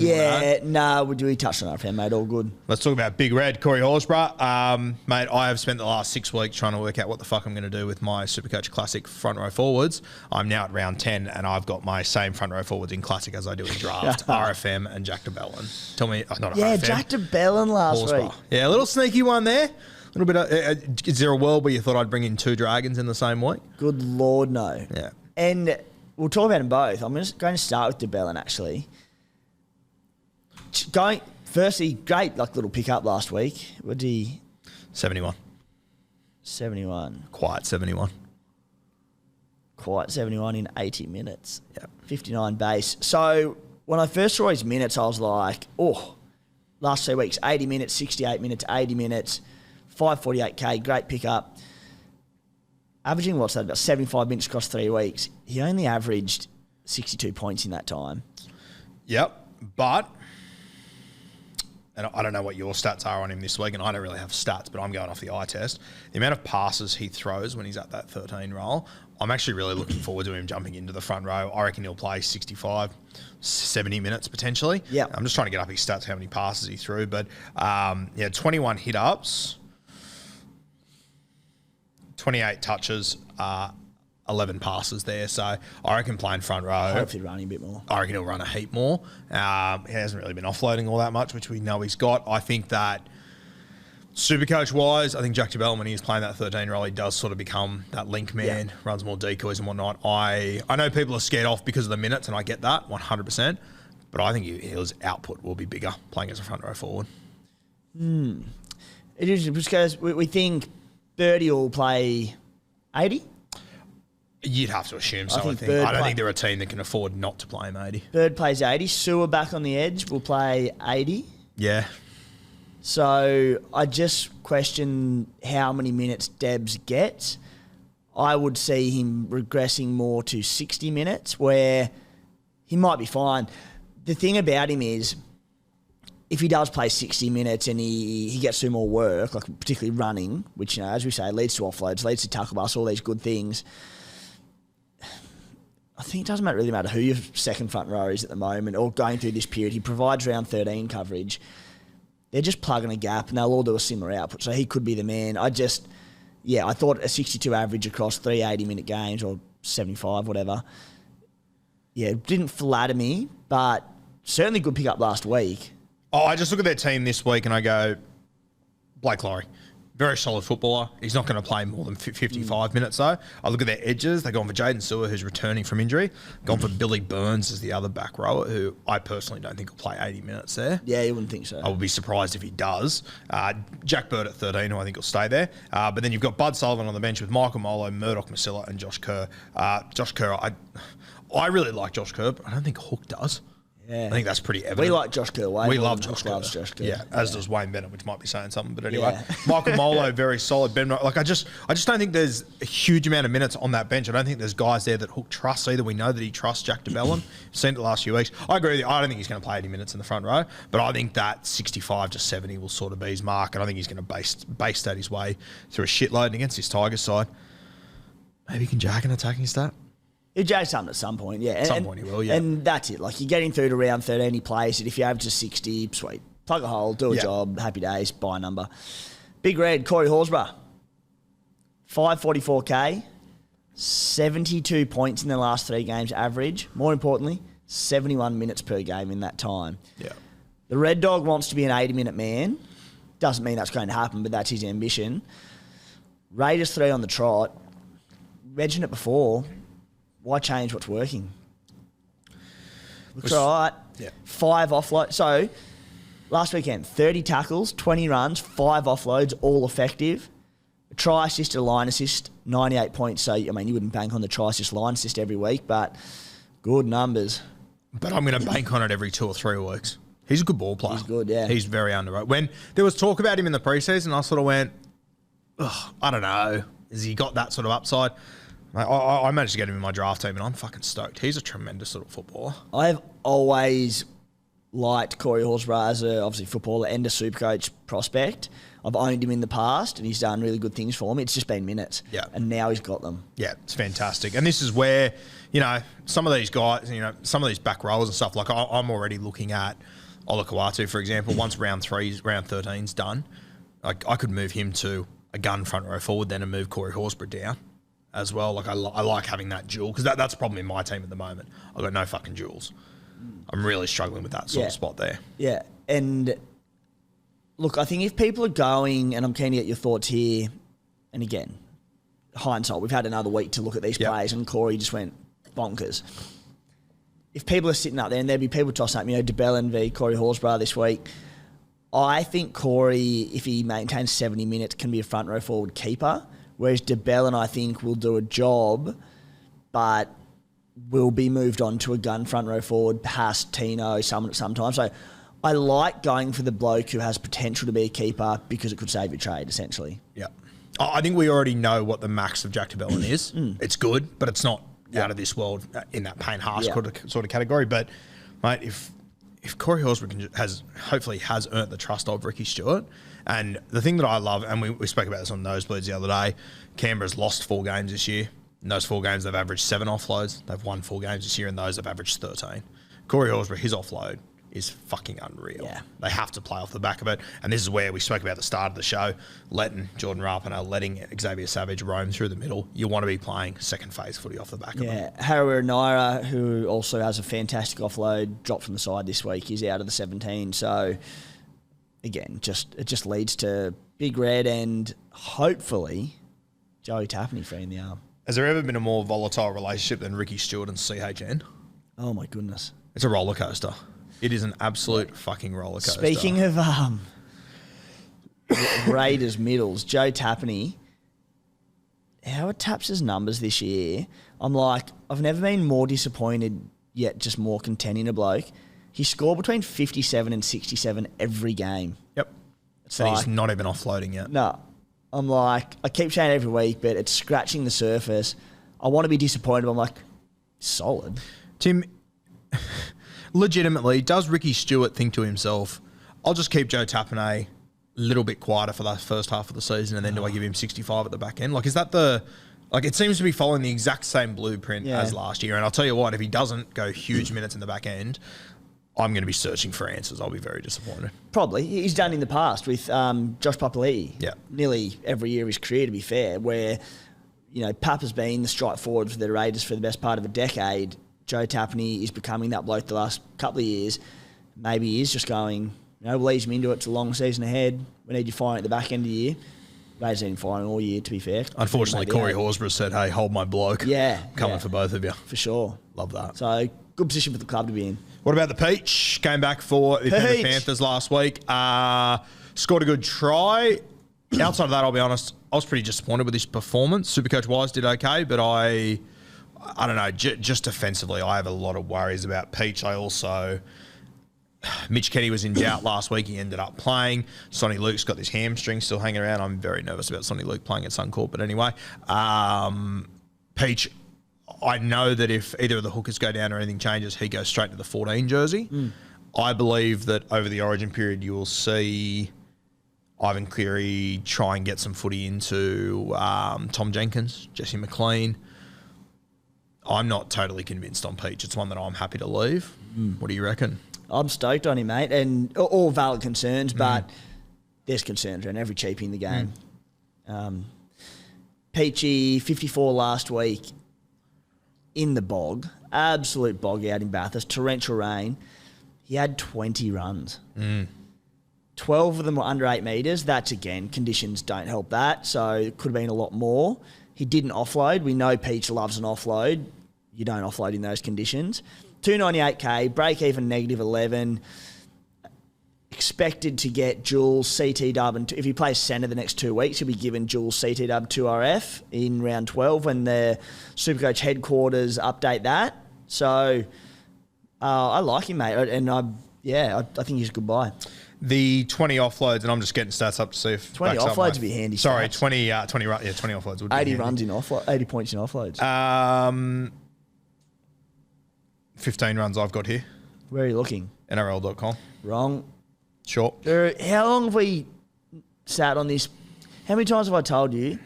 touched on RFM, mate, all good. Let's talk about Big Red, Corey Horsburgh. Mate, I have spent the last 6 weeks trying to work out what the fuck I'm going to do with my Supercoach Classic front row forwards. I'm now at round 10 and I've got my same front row forwards in Classic as I do in Draft, RFM and Jack de Belin. Tell me, not RFM. Jack de Belin last week. Yeah, a little sneaky one there. A little bit. Is there a world where you thought I'd bring in 2 Dragons in the same week? Good Lord, no. Yeah. And we'll talk about them both. I'm just going to start with de Belin, actually. Firstly, great little pick-up last week. What did he... 71. 71. Quiet 71. Quiet 71 in 80 minutes. Yeah. 59 base. So when I first saw his minutes, I was like, last 2 weeks, 80 minutes, 68 minutes, 80 minutes, 548K, great pickup. Averaging, about 75 minutes across 3 weeks. He only averaged 62 points in that time. Yep, but... And I don't know what your stats are on him this week, and I don't really have stats, but I'm going off the eye test. The amount of passes he throws when he's at that 13 role, I'm actually really looking forward to him jumping into the front row. I reckon he'll play 65, 70 minutes potentially. Yeah. I'm just trying to get up his stats, how many passes he threw. But, 21 hit-ups, 28 touches, 11 passes there. So I reckon playing front row. Hopefully running a bit more. I reckon he'll run a heap more. He hasn't really been offloading all that much, which we know he's got. I think that Supercoach-wise, I think Jack de Belin, when he's playing that 13 role, he does sort of become that link man, runs more decoys and whatnot. I know people are scared off because of the minutes, and I get that 100%, but I think his output will be bigger playing as a front row forward. It is because we think Birdie will play 80. You'd have to assume so, I think. I don't think they're a team that can afford not to play him 80. Bird plays 80. Sewer back on the edge will play 80. Yeah. So I just question how many minutes Debs gets. I would see him regressing more to 60 minutes where he might be fine. The thing about him is if he does play 60 minutes and he gets through more work, like particularly running, which, as we say, leads to offloads, leads to tackle bust, all these good things, I think it doesn't really matter who your second front row is at the moment or going through this period. He provides round 13 coverage. They're just plugging a gap and they'll all do a similar output. So he could be the man. I thought a 62 average across 3 80-minute games or 75, whatever. Yeah, it didn't flatter me, but certainly good pick up last week. I just look at their team this week and I go, Blake Lawrie. Very solid footballer. He's not going to play more than 55 minutes, though. I look at their edges. They've gone for Jaden Sewer, who's returning from injury. Gone for Billy Burns as the other back rower, who I personally don't think will play 80 minutes there. Yeah, you wouldn't think so. I would be surprised if he does. Jack Bird at 13, who I think will stay there. But then you've got Bud Sullivan on the bench with Michael Molo, Murdoch Masilla, and Josh Kerr. Josh Kerr, I really like Josh Kerr, but I don't think Hook does. Yeah. I think that's pretty evident. We like Josh Kerr. We love Josh Kerr. Yeah, as does Wayne Bennett, which might be saying something. But anyway, Michael Molo, very solid. Ben, I just don't think there's a huge amount of minutes on that bench. I don't think there's guys there that Hook trusts either. We know that he trusts Jack de Belin. Seen it the last few weeks. I agree with you. I don't think he's going to play 80 minutes in the front row, but I think that 65 to 70 will sort of be his mark, and I think he's going to base that his way through a shitload. And against his Tigers side, maybe he can jack an attacking stat. He'll jack something at some point, yeah. At some point he will, yeah. And that's it. Like, you're getting through to round 13, he plays it. If you average to 60, sweet. Plug a hole, do a job, happy days, buy a number. Big Red, Corey Horsburgh. 544K. 72 points in the last 3 games average. More importantly, 71 minutes per game in that time. Yeah. The Red Dog wants to be an 80-minute man. Doesn't mean that's going to happen, but that's his ambition. Raiders 3 on the trot. Mentioned it before. Why change what's working? Looks all right. Yeah. 5 offloads. So, last weekend, 30 tackles, 20 runs, 5 offloads, all effective. A try assist, a line assist, 98 points. So, I mean, you wouldn't bank on the try assist, line assist every week, but good numbers. But I'm going to bank on it every 2 or 3 weeks. He's a good ball player. He's good, yeah. He's very underrated. When there was talk about him in the preseason, I sort of went, I don't know. Has he got that sort of upside? I managed to get him in my draft team, and I'm fucking stoked. He's a tremendous sort of footballer. I've always liked Corey Horsburgh as a, obviously, footballer and a Supercoach prospect. I've owned him in the past, and he's done really good things for me. It's just been minutes. Yeah. And now he's got them. Yeah, it's fantastic. And this is where, some of these guys, some of these back rows and stuff, like I'm already looking at Olakau'atu, for example. Once round 13's done, I could move him to a gun front row forward then and move Corey Horsburgh down as well. Like I like having that duel, because that's the problem in my team at the moment. I've got no fucking duels. I'm really struggling with that sort of spot there. Yeah, and look, I think if people are going, and I'm keen to get your thoughts here, and again, hindsight, we've had another week to look at these players, and Corey just went bonkers. If people are sitting up there, and there'd be people tossing up, DeBellin v Corey Horsburgh this week, I think Corey, if he maintains 70 minutes, can be a front row forward keeper, whereas DeBellin, I think, will do a job, but will be moved on to a gun front row forward past Tino sometimes. So I like going for the bloke who has potential to be a keeper because it could save your trade, essentially. Yeah. I think we already know what the max of Jack DeBellin is. It's good, but it's not out of this world in that Payne Haas sort of category. But, mate, if Corey Horsburgh hopefully has earned the trust of Ricky Stewart, and the thing that I love, and we spoke about this on Nosebleeds the other day, Canberra's lost 4 games this year. In those 4 games, they've averaged 7 offloads. They've won 4 games this year, and those have averaged 13. Corey Horsburgh, his offload is fucking unreal. Yeah. They have to play off the back of it. And this is where we spoke about at the start of the show, letting Jordan Rapinoe, letting Xavier Savage roam through the middle. You want to be playing second phase footy off the back of it. Yeah, Harry Naira, who also has a fantastic offload, dropped from the side this week. He's out of the 17. So, again, it just leads to Big Red and hopefully Joey Tapney free in the arm. Has there ever been a more volatile relationship than Ricky Stewart and CHN? Oh, my goodness. It's a roller coaster. It is an absolute fucking roller coaster. Speaking of Raiders middles, Joe Tapney, Howard Taps' numbers this year, I'm like, I've never been more disappointed yet just more content in a bloke. He scored between 57 and 67 every game. Yep. So he's not even offloading yet. No. I'm like, I keep saying it every week, but it's scratching the surface. I want to be disappointed, but I'm like, solid. Tim, legitimately, does Ricky Stewart think to himself, I'll just keep Joe Tapney a little bit quieter for the first half of the season, and then do I give him 65 at the back end? Like, is that it seems to be following the exact same blueprint as last year. And I'll tell you what, if he doesn't go huge minutes in the back end, I'm going to be searching for answers. I'll be very disappointed. Probably. He's done in the past with Josh Papali'i. Yeah. Nearly every year of his career, to be fair, where, Pap has been the strike forward for the Raiders for the best part of a decade. Joe Tapney is becoming that bloke the last couple of years. Maybe he is just going, we'll ease him into it. It's a long season ahead. We need you firing at the back end of the year. Raiders need him firing all year, to be fair. Unfortunately, Corey Horsburgh said, hey, hold my bloke. Yeah. Coming for both of you. For sure. Love that. So, good position for the club to be in. What about the Peach? Came back for the Penrith Panthers last week. Scored a good try. Outside of that, I'll be honest, I was pretty disappointed with his performance. Supercoach-wise, did okay, but I don't know, just defensively, I have a lot of worries about Peach. Mitch Kenny was in doubt last week. He ended up playing. Sonny Luke's got this hamstring still hanging around. I'm very nervous about Sonny Luke playing at Suncorp. But anyway, Peach, I know that if either of the hookers go down or anything changes, he goes straight to the 14 jersey. I believe that over the origin period, you will see Ivan Cleary try and get some footy into Tom Jenkins, Jesse McLean. I'm not totally convinced on Peach. It's one that I'm happy to leave. What do you reckon? I'm stoked on him, mate, and all valid concerns, but there's concerns around every cheapie in the game. Peachy, 54 last week in the bog. Absolute bog out in Bathurst. Torrential rain. He had 20 runs. 12 of them were under 8 metres. That's, again, conditions don't help that. So it could have been a lot more. He didn't offload. We know Peach loves an offload. You don't offload in those conditions. 298k, break even -11. Expected to get Jules CT dub, and if he plays centre the next 2 weeks, he'll be given Jules CT dub 2RF in round 12 when the Supercoach headquarters update that. So I like him, mate, and I think he's a good buy. The 20 offloads, and I'm just getting stats up to see if 20 offloads would be handy. Sorry, stats. 20 offloads would be 80 handy. runs in offload, 80 points in offloads. 15 runs I've got here. Where are you looking? NRL.com. Wrong. Sure. How long have we sat on this? How many times have I told you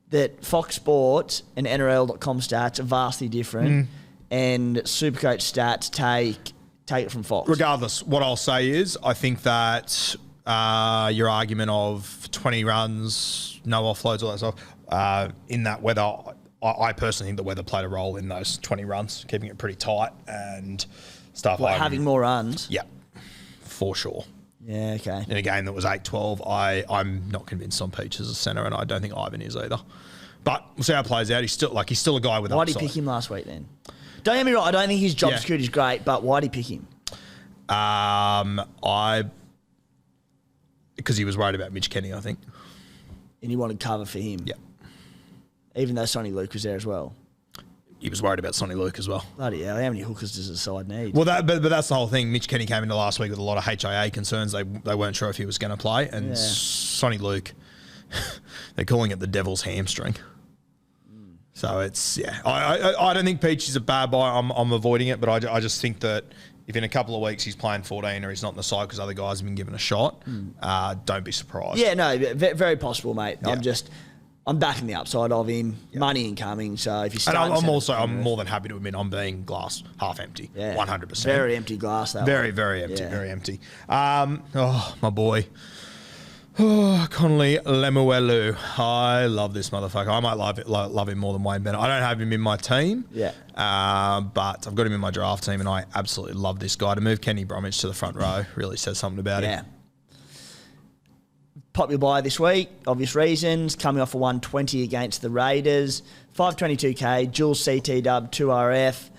that Fox Sports and NRL.com stats are vastly different, and Supercoach stats take it from Fox? Regardless, what I'll say is I think that your argument of 20 runs, no offloads, all that stuff, in that weather, I personally think the weather played a role in those 20 runs, keeping it pretty tight and stuff. Like having more runs? Yeah, for sure. Yeah, okay. In a game that was 8-12, I'm not convinced on Peach as a centre, and I don't think Ivan is either. But we'll see how it plays out. He's still a guy with upside. Why did he pick him last week then? Don't get me wrong, I don't think his job security is great, but why did he pick him? Because he was worried about Mitch Kenny, I think. And he wanted cover for him? Yeah. Even though Sonny Luke was there as well? He was worried about Sonny Luke as well. Bloody hell, how many hookers does the side need? Well, but that's the whole thing. Mitch Kenny came into last week with a lot of HIA concerns. They weren't sure if he was going to play. And Sonny Luke, they're calling it the devil's hamstring. So it's, I don't think Peach is a bad buy. I'm avoiding it, but I just think that if in a couple of weeks he's playing 14 or he's not in the side because other guys have been given a shot, don't be surprised. Yeah, no, very possible, mate. Yeah. I'm backing the upside of him. Yeah. Money incoming, so if you start... And I'm more than happy to admit I'm being glass half empty. Yeah. 100%. Very empty glass, that Very, one. very empty, very empty. My boy. Connolly Lemuelu. I love this motherfucker. I might love him more than Wayne Bennett. I don't have him in my team. Yeah. But I've got him in my draft team, and I absolutely love this guy. To move Kenny Bromwich to the front row really says something about him. Popular buy this week, obvious reasons. Coming off a 120 against the Raiders. 522k, Jules CT dub, 2RF.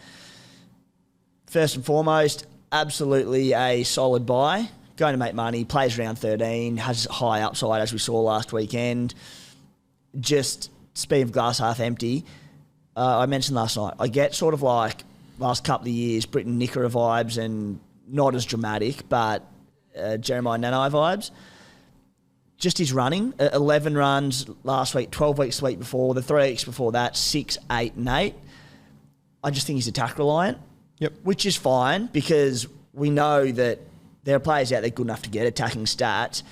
First and foremost, absolutely a solid buy. Going to make money, plays round 13, has high upside as we saw last weekend. Just speed of glass half empty. I mentioned last night, I get sort of like last couple of years Britton Nickera vibes, and not as dramatic, but Jeremiah Nanai vibes. Just his running, 11 runs last week, 12 weeks the week before, the 3 weeks before that, 6, 8 and 8. I just think he's attack reliant. Yep. Which is fine because we know that there are players out there good enough to get attacking stats.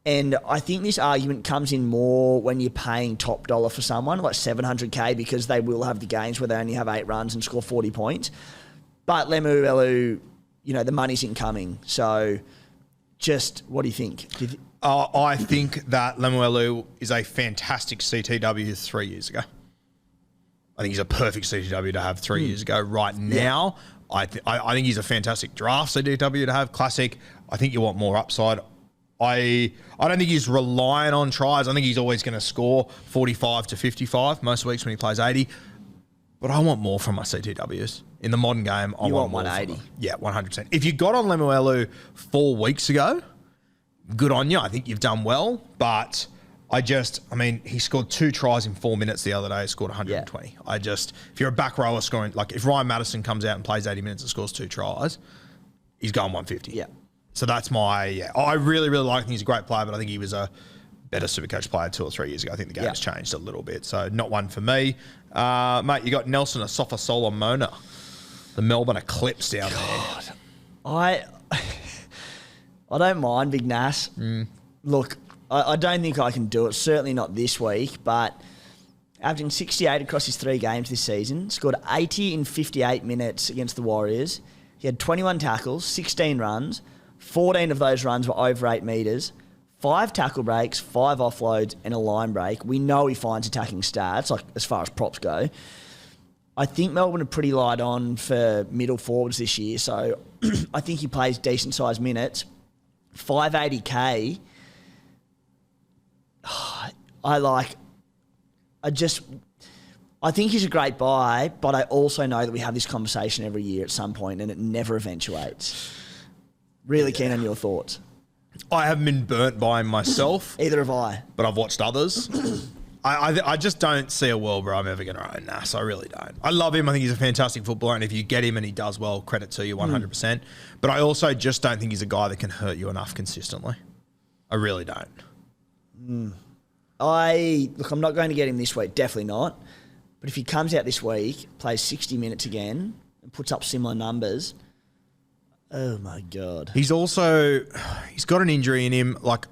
And I think this argument comes in more when you're paying top dollar for someone, like 700k, because they will have the games where they only have 8 runs and score 40 points. But Lemuelu, the money's incoming. So just what do you think? I think that Lemuelu is a fantastic CTW 3 years ago. I think he's a perfect CTW to have 3 years ago. Right now, I think he's a fantastic draft CTW to have. Classic. I think you want more upside. I don't think he's reliant on tries. I think he's always going to score 45 to 55 most weeks when he plays 80. But I want more from my CTWs. In the modern game, I want 180. Yeah, 100%. If you got on Lemuelu 4 weeks ago, good on you. I think you've done well. But he scored 2 tries in 4 minutes the other day. He scored 120. Yeah. If you're a back rower scoring, like if Ryan Madison comes out and plays 80 minutes and scores 2 tries, he's going 150. Yeah. So that's I really, really like him. He's a great player, but I think he was a better Supercoach player 2 or 3 years ago. I think the game's changed a little bit. So not one for me. Mate, you got Nelson Asafa Solomona. The Melbourne Eclipse down there. I don't mind Big Nas. Look, I don't think I can do it. Certainly not this week, but averaging 68 across his 3 games this season, scored 80 in 58 minutes against the Warriors. He had 21 tackles, 16 runs. 14 of those runs were over 8 metres. 5 tackle breaks, 5 offloads, and a line break. We know he finds attacking stats, like as far as props go. I think Melbourne are pretty light on for middle forwards this year, so I think he plays decent-sized minutes. 580K. I think he's a great buy, but I also know that we have this conversation every year at some point and it never eventuates. Really keen on your thoughts. I haven't been burnt by him myself. Either have I. But I've watched others. I just don't see a world where I'm ever going to own Nas. I really don't. I love him. I think he's a fantastic footballer. And if you get him and he does well, credit to you 100%. But I also just don't think he's a guy that can hurt you enough consistently. I really don't. I'm not going to get him this week. Definitely not. But if he comes out this week, plays 60 minutes again, and puts up similar numbers, oh my God. He's got an injury in him. Like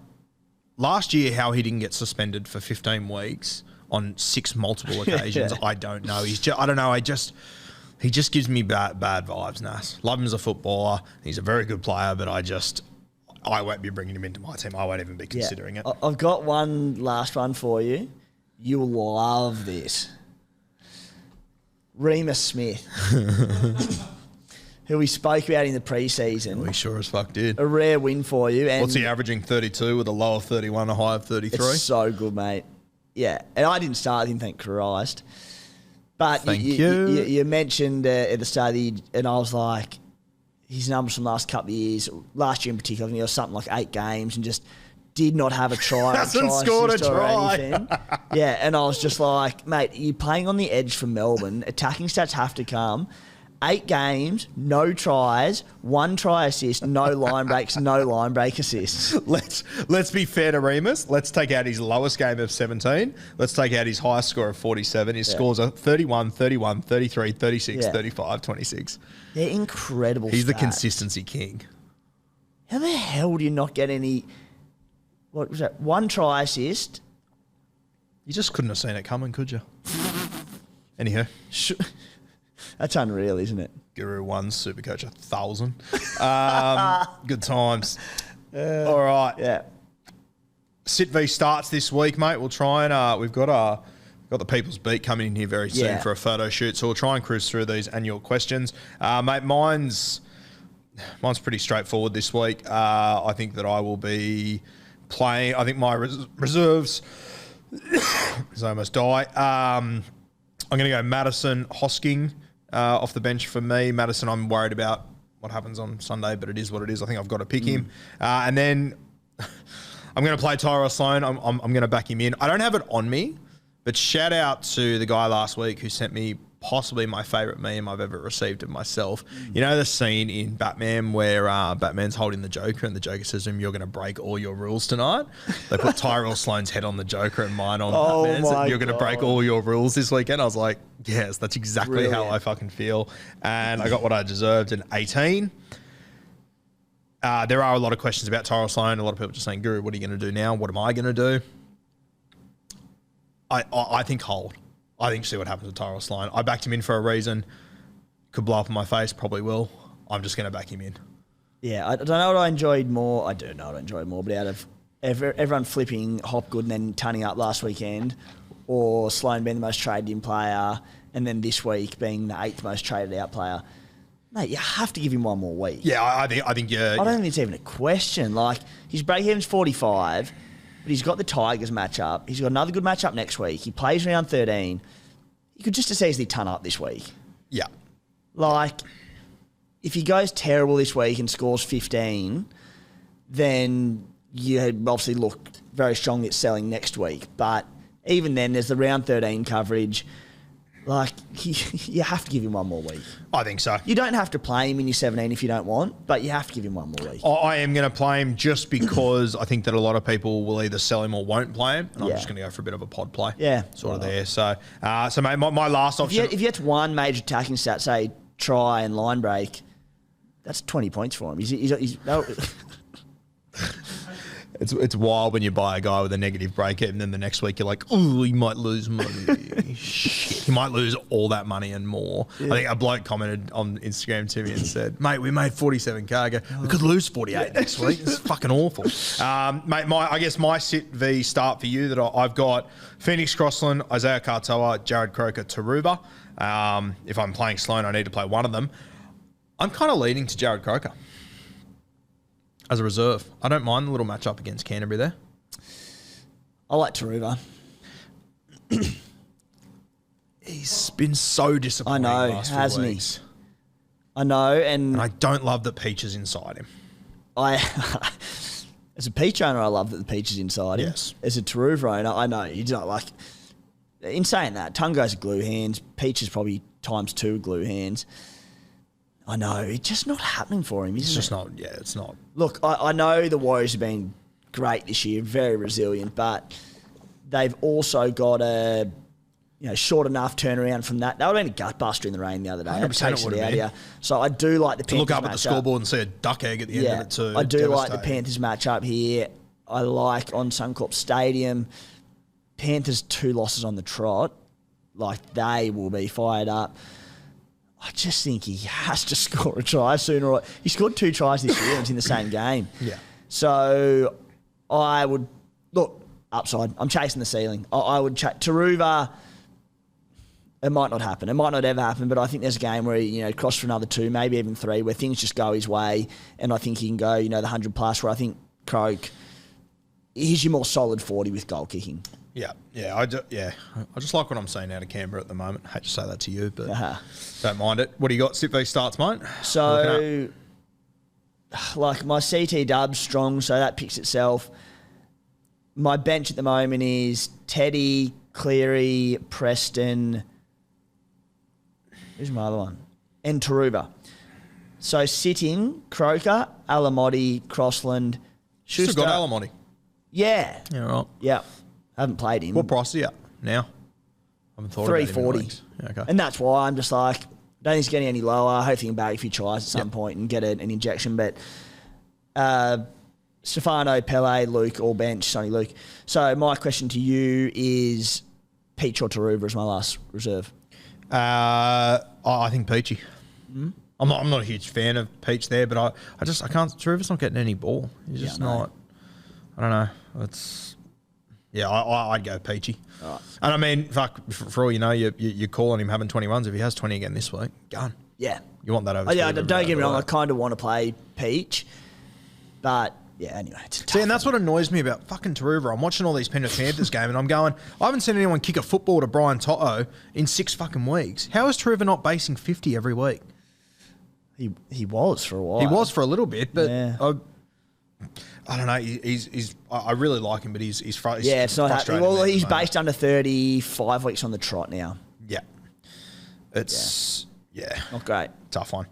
last year, how he didn't get suspended for 15 weeks on 6 multiple occasions, I don't know. I don't know. He just gives me bad vibes, Nas. Love him as a footballer. He's a very good player, but I won't be bringing him into my team. I won't even be considering it. I've got one last one for you. You'll love this. Remus Smith, who we spoke about in the preseason. We sure as fuck did. A rare win for you. And what's he averaging? 32 with a low of 31, a high of 33? It's so good, mate. Yeah. And I didn't start him, thank Christ. But you mentioned at the start, and I was like, his numbers from the last couple of years, last year in particular, I think it was something like 8 games and just did not have a try. Hasn't scored a try. Yeah, and I was just like, mate, you're playing on the edge for Melbourne. Attacking stats have to come. 8 games, no tries, 1 try assist, no line breaks, no line break assists. Let's be fair to Remus. Let's take out his lowest game of 17. Let's take out his highest score of 47. His scores are 31, 31, 33, 36, 35, 26. They're incredible. He's the consistency king. How the hell do you not get any... What was that? 1 try assist. You just couldn't have seen it coming, could you? Anyhow. That's unreal, isn't it? Guru won Supercoach 1,000. Good times. All right. Yeah. Sit V starts this week, mate. We'll try and we've got the People's Beat coming in here very soon for a photo shoot, so we'll try and cruise through these and your questions. Mate, mine's pretty straightforward this week. I think that I will be playing. I think my reserves is almost die. I'm going to go Madison Hosking off the bench for me. Madison, I'm worried about what happens on Sunday, but it is what it is. I think I've got to pick him. And then I'm going to play Tyrell Sloan. I'm going to back him in. I don't have it on me, but shout out to the guy last week who sent me possibly my favourite meme I've ever received of myself. You know the scene in Batman where Batman's holding the Joker and the Joker says to him, "You're going to break all your rules tonight." They put Tyrell Sloan's head on the Joker and mine on Batman's. And "You're going to break all your rules this weekend." I was like, yes, that's exactly how I fucking feel. And I got what I deserved in 18. There are a lot of questions about Tyrell Sloan. A lot of people just saying, "Guru, what are you going to do now? What am I going to do?" I think hold. I think see what happens with Tyrell Sloan. I backed him in for a reason. Could blow up in my face, probably will. I'm just going to back him in. Yeah, I don't know what I enjoyed more. I do know what I enjoyed more, but out of everyone flipping Hopgood and then turning up last weekend, or Sloan being the most traded in player, and then this week being the 8th most traded out player, mate, you have to give him one more week. Yeah, I think I don't think it's even a question. Like, his break-even's 45, but he's got the Tigers matchup. He's got another good matchup next week. He plays round 13. He could just as easily ton up this week. Yeah. Like, if he goes terrible this week and scores 15, then you obviously look very strongly at selling next week. But even then, there's the round 13 coverage. Like, you have to give him one more week. I think so. You don't have to play him in your 17 if you don't want, but you have to give him one more week. I am going to play him just because I think that a lot of people will either sell him or won't play him, and I'm just going to go for a bit of a pod play. Yeah. Sort of there. So mate, my last option... If you get one major attacking stat, say try and line break, that's 20 points for him. It's wild when you buy a guy with a negative break even, and then the next week you're like, oh, he might lose money. Shit, he might lose all that money and more. Yeah. I think a bloke commented on Instagram to me and said, mate, we made 47K. I go, we could lose 48 next week. It's fucking awful. Mate, I guess my sit v start for you that I've got Phoenix Crossland, Isaiah Katoa, Jared Croker, Taruva. If I'm playing Sloan, I need to play one of them. I'm kind of leaning to Jared Croker as a reserve. I don't mind the little matchup against Canterbury there. I like Taruva. He's been so disappointing. I know, hasn't he? I know, and I don't love that Peach is inside him. As a Peach owner, I love that the Peach is inside him. Yes. As a Taruva owner, I know you don't like. In saying that, Tungo's glue hands. Peach is probably ×2 glue hands. I know, it's just not happening for him, isn't it? It's just not, yeah, it's not. Look, I know the Warriors have been great this year, very resilient, but they've also got a short enough turnaround from that. That would have been a gutbuster in the rain the other day. It takes it out here. So I do like the Panthers look up at the matchup. Scoreboard and see a duck egg at the end of it too. I do like the Panthers matchup here. I like on Suncorp Stadium. Panthers 2 losses on the trot. Like, they will be fired up. I just think he has to score a try sooner or later. He scored 2 tries this year and it's in the same game. Yeah. So I would look upside. I'm chasing the ceiling. I would Taruva. It might not happen. It might not ever happen, but I think there's a game where he, cross for another 2, maybe even 3, where things just go his way, and I think he can go, the 100 plus. Where I think Croak, he's your more solid 40 with goal kicking. Yeah. I just like what I'm seeing out of Canberra at the moment. I hate to say that to you, but don't mind it. What do you got? Sit v starts, mate. So, like my CT dub's strong, so that picks itself. My bench at the moment is Teddy, Cleary, Preston. Who's my other one? And Taruva. So sitting, Croker, Alamotti, Crossland, Schuster. Still got Alamotti. Yeah. Yeah, right. Yeah. I haven't played him. What price is he at now? I haven't thought about him. 340. Yeah, okay. And that's why I'm just like, don't think it's getting any lower. I hope he can bag a few tries at some point and get an injection. But Stefano, Pele, Luke, all bench, Sonny Luke. So my question to you is Peach or Taruva as my last reserve? I think Peachy. Mm-hmm. I'm not a huge fan of Peach there, but I can't. Taruva's not getting any ball. He's just not. I don't know. I'd go Peachy. Right. And I mean, for all you know, you're calling him having 21s. If he has 20 again this week, gun. Yeah. You want that over? Don't get me wrong. I kind of want to play Peach, but yeah. Anyway, it's tough. See, and that's what annoys me about fucking Taruva. I'm watching all these Penrith Panthers game, and I'm going, I haven't seen anyone kick a football to Brian Toto in 6 fucking weeks. How is Taruva not basing 50 every week? He was for a while. He was for a little bit, but I don't know. I really like him, but he's frustrating. Yeah, it's not happening. Well, he's based under 35 weeks on the trot now. Yeah, it's not great. Tough one.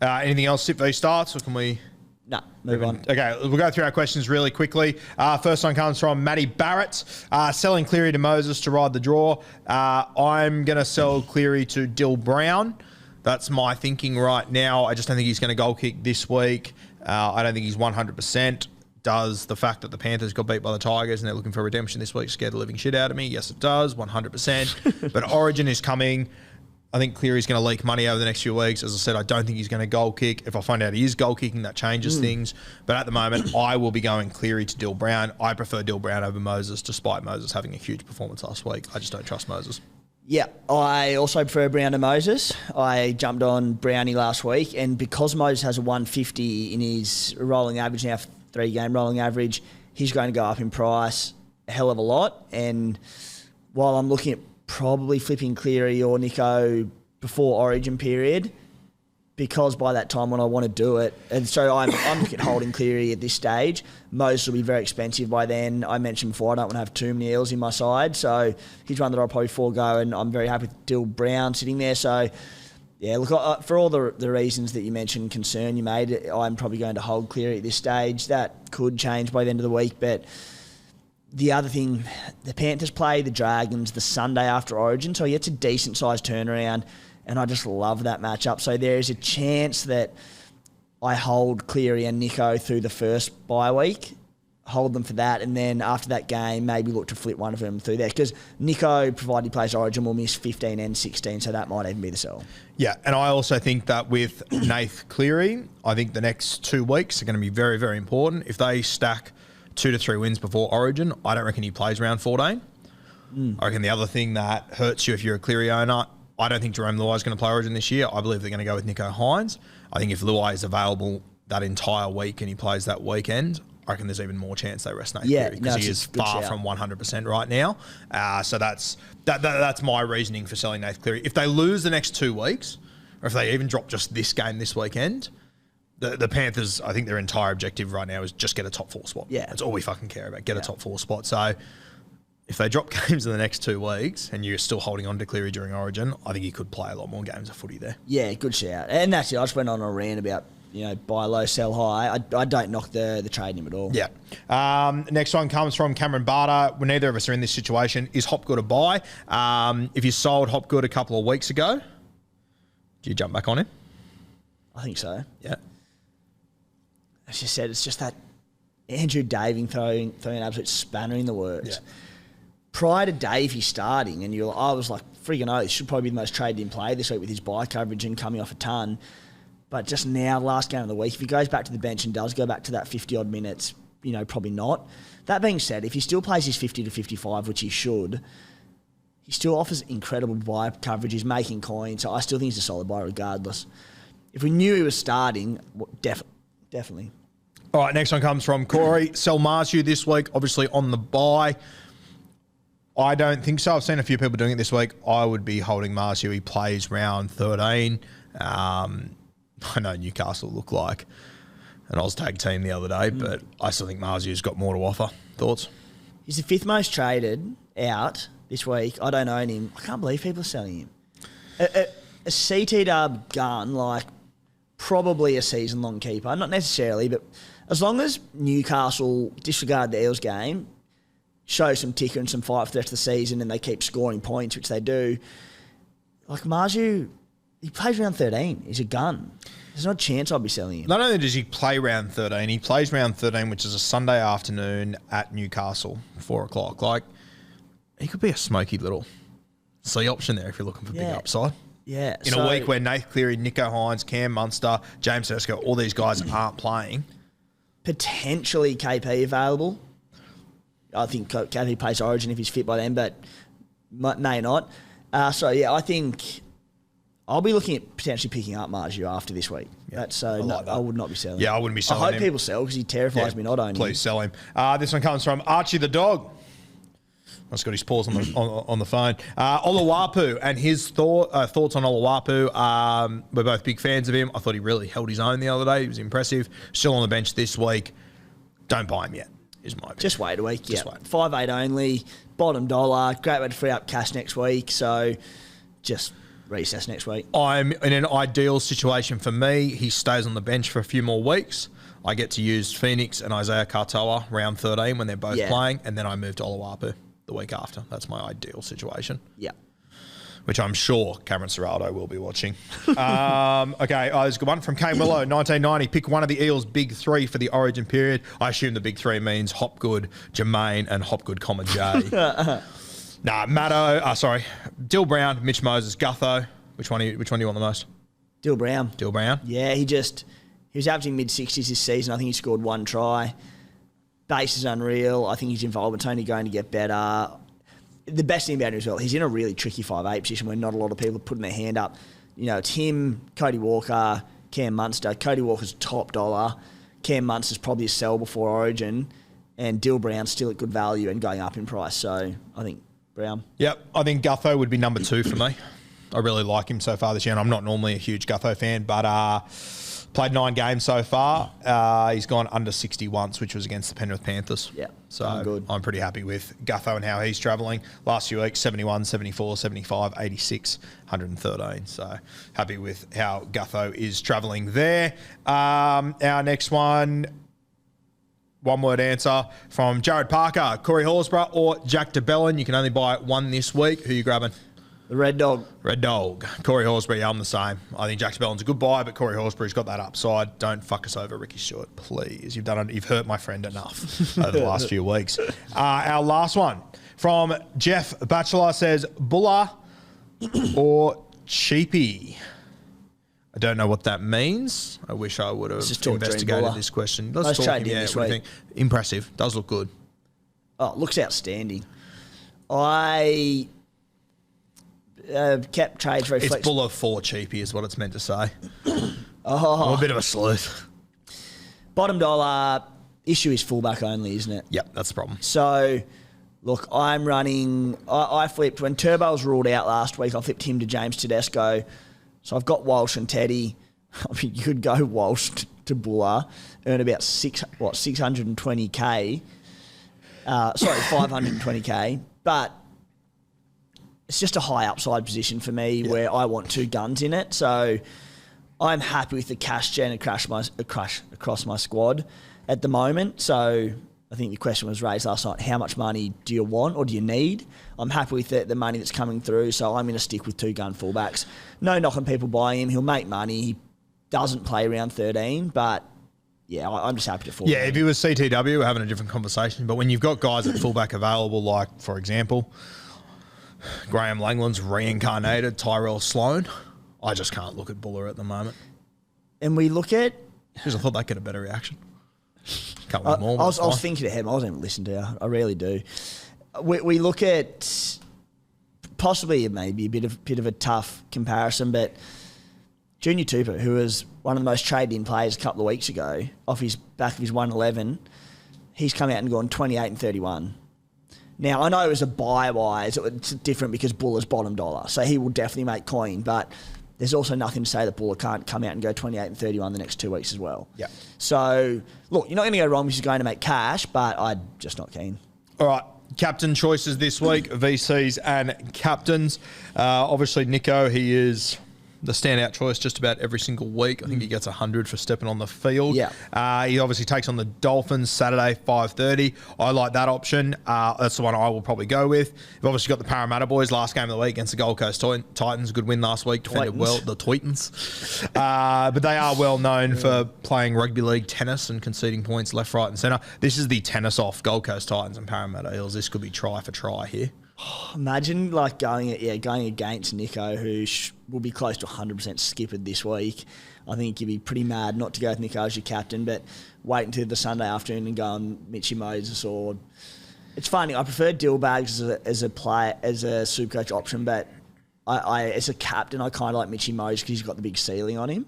Anything else? Sit v starts, or can we? No, move on. Okay, we'll go through our questions really quickly. First one comes from Matty Barrett. Selling Cleary to Moses to ride the draw. I'm going to sell Cleary to Dill Brown. That's my thinking right now. I just don't think he's going to goal kick this week. I don't think he's 100%. Does the fact that the Panthers got beat by the Tigers and they're looking for redemption this week scare the living shit out of me? Yes, it does, 100%. But Origin is coming. I think Cleary's going to leak money over the next few weeks. As I said, I don't think he's going to goal kick. If I find out he is goal kicking, that changes things. But at the moment, I will be going Cleary to Dill Brown. I prefer Dill Brown over Moses, despite Moses having a huge performance last week. I just don't trust Moses. Yeah, I also prefer Brown to Moses. I jumped on Brownie last week, and because Moses has a 150 in his rolling average now, 3-game rolling average, he's going to go up in price a hell of a lot. And while I'm looking at probably flipping Cleary or Nico before Origin period, because by that time when I want to do it, and so I'm looking at holding Cleary at this stage. Moses will be very expensive by then. I mentioned before I don't want to have too many Eels in my side, so he's one that I'll probably forego, and I'm very happy with Dill Brown sitting there. So yeah, look, for all the reasons that you mentioned, concern you made, I'm probably going to hold Cleary at this stage. That could change by the end of the week, but the other thing, the Panthers play the Dragons the Sunday after Origin, so he gets a decent sized turnaround. And I just love that matchup. So there is a chance that I hold Cleary and Nico through the first bye week hold them for that, and then after that game, maybe look to flip one of them through there. Because Nico, provided he plays Origin, will miss 15 and 16, so that might even be the sell. Yeah, and I also think that with Nathan Cleary, I think the next 2 weeks are going to be very, very important. If they stack 2 to 3 wins before Origin, I don't reckon he plays round 14. I reckon the other thing that hurts you if you're a Cleary owner, I don't think Jerome Luai is going to play Origin this year. I believe they're going to go with Nico Hines. I think if Luai is available that entire week and he plays that weekend, I reckon there's even more chance they rest Nathan Cleary because he is far from 100% right now. So that's my reasoning for selling Nathan Cleary. If they lose the next 2 weeks, or if they even drop just this game this weekend, the Panthers, I think their entire objective right now is just get a top 4 spot. Yeah. That's all we fucking care about, get a top 4 spot. So if they drop games in the next 2 weeks and you're still holding on to Cleary during Origin, I think he could play a lot more games of footy there. Yeah, good shout. And that's it. I just went on a rant about, buy low, sell high. I don't knock the trade in him at all. Yeah. Next one comes from Cameron Barter. When neither of us are in this situation, is Hopgood a buy? If you sold Hopgood a couple of weeks ago, do you jump back on him? I think so. Yeah. As you said, it's just that Andrew Daving throwing an absolute spanner in the works. Yeah. Prior to Dave, he's starting, and I was like, friggin' oh, this should probably be the most traded in play this week with his buy coverage and coming off a ton. But just now, last game of the week, if he goes back to the bench and does go back to that 50-odd minutes, probably not. That being said, if he still plays his 50 to 55, which he should, he still offers incredible buy coverage. He's making coin, so I still think he's a solid buy regardless. If we knew he was starting, definitely. All right, next one comes from Corey. Sell Marsu this week, obviously on the buy. I don't think so. I've seen a few people doing it this week. I would be holding Marsu. He plays round 13. I know Newcastle look like an Oztag team the other day, but I still think Marsu's got more to offer. Thoughts? He's the 5th most traded out this week. I don't own him. I can't believe people are selling him. A CT dub gun, like probably a season-long keeper. Not necessarily, but as long as Newcastle disregard the Eels game, show some ticker and some fight for the rest of the season, and they keep scoring points, which they do. Like Marsu, he plays round 13. He's a gun. There's no chance I'll be selling him. Not only does he play round 13, he plays round 13, which is a Sunday afternoon at Newcastle, 4 o'clock. Like, he could be a smoky little C option there if you're looking for big upside. Yeah. In a week where Nathan Cleary, Nico Hines, Cam Munster, James Tedesco, all these guys aren't playing. Potentially KP available. I think KP plays Origin if he's fit by then, but may not. I think I'll be looking at potentially picking up Marju after this week. Yeah, I would not be selling him. Yeah, I wouldn't be selling him. I hope people sell because he terrifies me not owning him. Please sell him. This one comes from Archie the Dog. I've got his paws on the phone. Oluwapu and his thoughts on Oluwapu. We're both big fans of him. I thought he really held his own the other day. He was impressive. Still on the bench this week. Don't buy him yet, is my opinion. Just wait a week. Just wait. 5.8 only. Bottom dollar. Great way to free up cash next week. So just recess next week. I'm in an ideal situation for me. He stays on the bench for a few more weeks. I get to use Phoenix and Isaiah Katoa round 13 when they're both playing, and then I move to Oluwapu the week after. That's my ideal situation. Yeah. Which I'm sure Cameron Serraldo will be watching. Okay, there's a good one from Kane Willow, 1990. Pick one of the Eels' big three for the Origin period. I assume the big three means Hopgood, Jermaine, and Hopgood, J. Dill Brown, Mitch Moses, Gutho. Which one do you want the most? Dill Brown. Dill Brown? Yeah, he was averaging mid-60s this season. I think he scored 1 try. Base is unreal. I think his involvement's only going to get better. The best thing about him as well, he's in a really tricky 5'8 position where not a lot of people are putting their hand up. It's him, Cody Walker, Cam Munster. Cody Walker's top dollar. Cam Munster's probably a sell before Origin. And Dill Brown's still at good value and going up in price. So I think Brown. Yep, I think Gutho would be number 2 for me. I really like him so far this year, and I'm not normally a huge Gutho fan, but played 9 games so far. He's gone under 60 once, which was against the Penrith Panthers. Yeah, so good. I'm pretty happy with Gutho and how he's travelling. Last few weeks, 71, 74, 75, 86, 113. So happy with how Gutho is travelling there. Our next one word answer from Jared Parker, Corey Horsburgh or Jack de Bellin. You can only buy one this week. Who are you grabbing? The Red Dog. Red Dog. Corey Horsburgh, I'm the same. I think Jack Spellin's a good buy, but Corey Horsburgh's got that upside. Don't fuck us over, Ricky Stewart, please. You've hurt my friend enough over the last few weeks. Our last one from Jeff Batchelor says, Buller or Cheapy? I don't know what that means. I wish I would have investigated this question. Let's talk him. Yeah, what do you think? Impressive. Does look good. Oh, looks outstanding. I kept trades very flexible. It's Buller for Cheapy is what it's meant to say. I'm a bit of a sleuth. Bottom dollar issue is fullback only, isn't it? Yep, that's the problem. So, look, I'm running... I flipped... When Turbo was ruled out last week, I flipped him to James Tedesco. So I've got Walsh and Teddy. I mean, you could go Walsh to Buller, earn about 620k. 520k. But it's just a high upside position for me where I want two guns in it. So I'm happy with the cash gen across my squad at the moment. So I think the question was raised last night, how much money do you want or do you need? I'm happy with the money that's coming through, so I'm going to stick with two gun fullbacks. No knocking people buying him. He'll make money. He doesn't play around 13, but yeah, I'm just happy to fullback. Yeah, if he was CTW, we're having a different conversation. But when you've got guys at fullback available, like, for example, Graham Langland's reincarnated Tyrell Sloan, I just can't look at Buller at the moment. And we look at... Because I thought they'd get a better reaction. Can't I win more. was thinking ahead. I wasn't even listening to you. I really do. We look at possibly maybe a bit of a tough comparison, but Junior Tupou, who was one of the most traded in players a couple of weeks ago, off his back of his 111, he's come out and gone 28 and 31. Now, I know it was a buy-wise, it's different because Buller's bottom dollar, so he will definitely make coin, but there's also nothing to say that Buller can't come out and go 28 and 31 the next 2 weeks as well. Yeah. So, look, you're not going to go wrong if he's going to make cash, but I'm just not keen. All right. Captain choices this week, VCs and captains. Obviously, Nico, he is the standout choice just about every single week. I think he gets 100 for stepping on the field. Yeah. He obviously takes on the Dolphins Saturday, 5:30. I like that option. That's the one I will probably go with. We've obviously got the Parramatta boys last game of the week against the Gold Coast Titans. Good win last week. Defended well, the Tweetons. But they are well known for playing rugby league tennis and conceding points left, right and centre. This is the tennis off Gold Coast Titans and Parramatta Eels. This could be try for try here. Imagine like going against Nico, who will be close to 100% skippered this week. I think you'd be pretty mad not to go with Nico as your captain, but wait until the Sunday afternoon and go on Mitchy Moses. Or it's funny. I prefer Dillbags as a Supercoach option, but I as a captain I kind of like Mitchy Moses because he's got the big ceiling on him,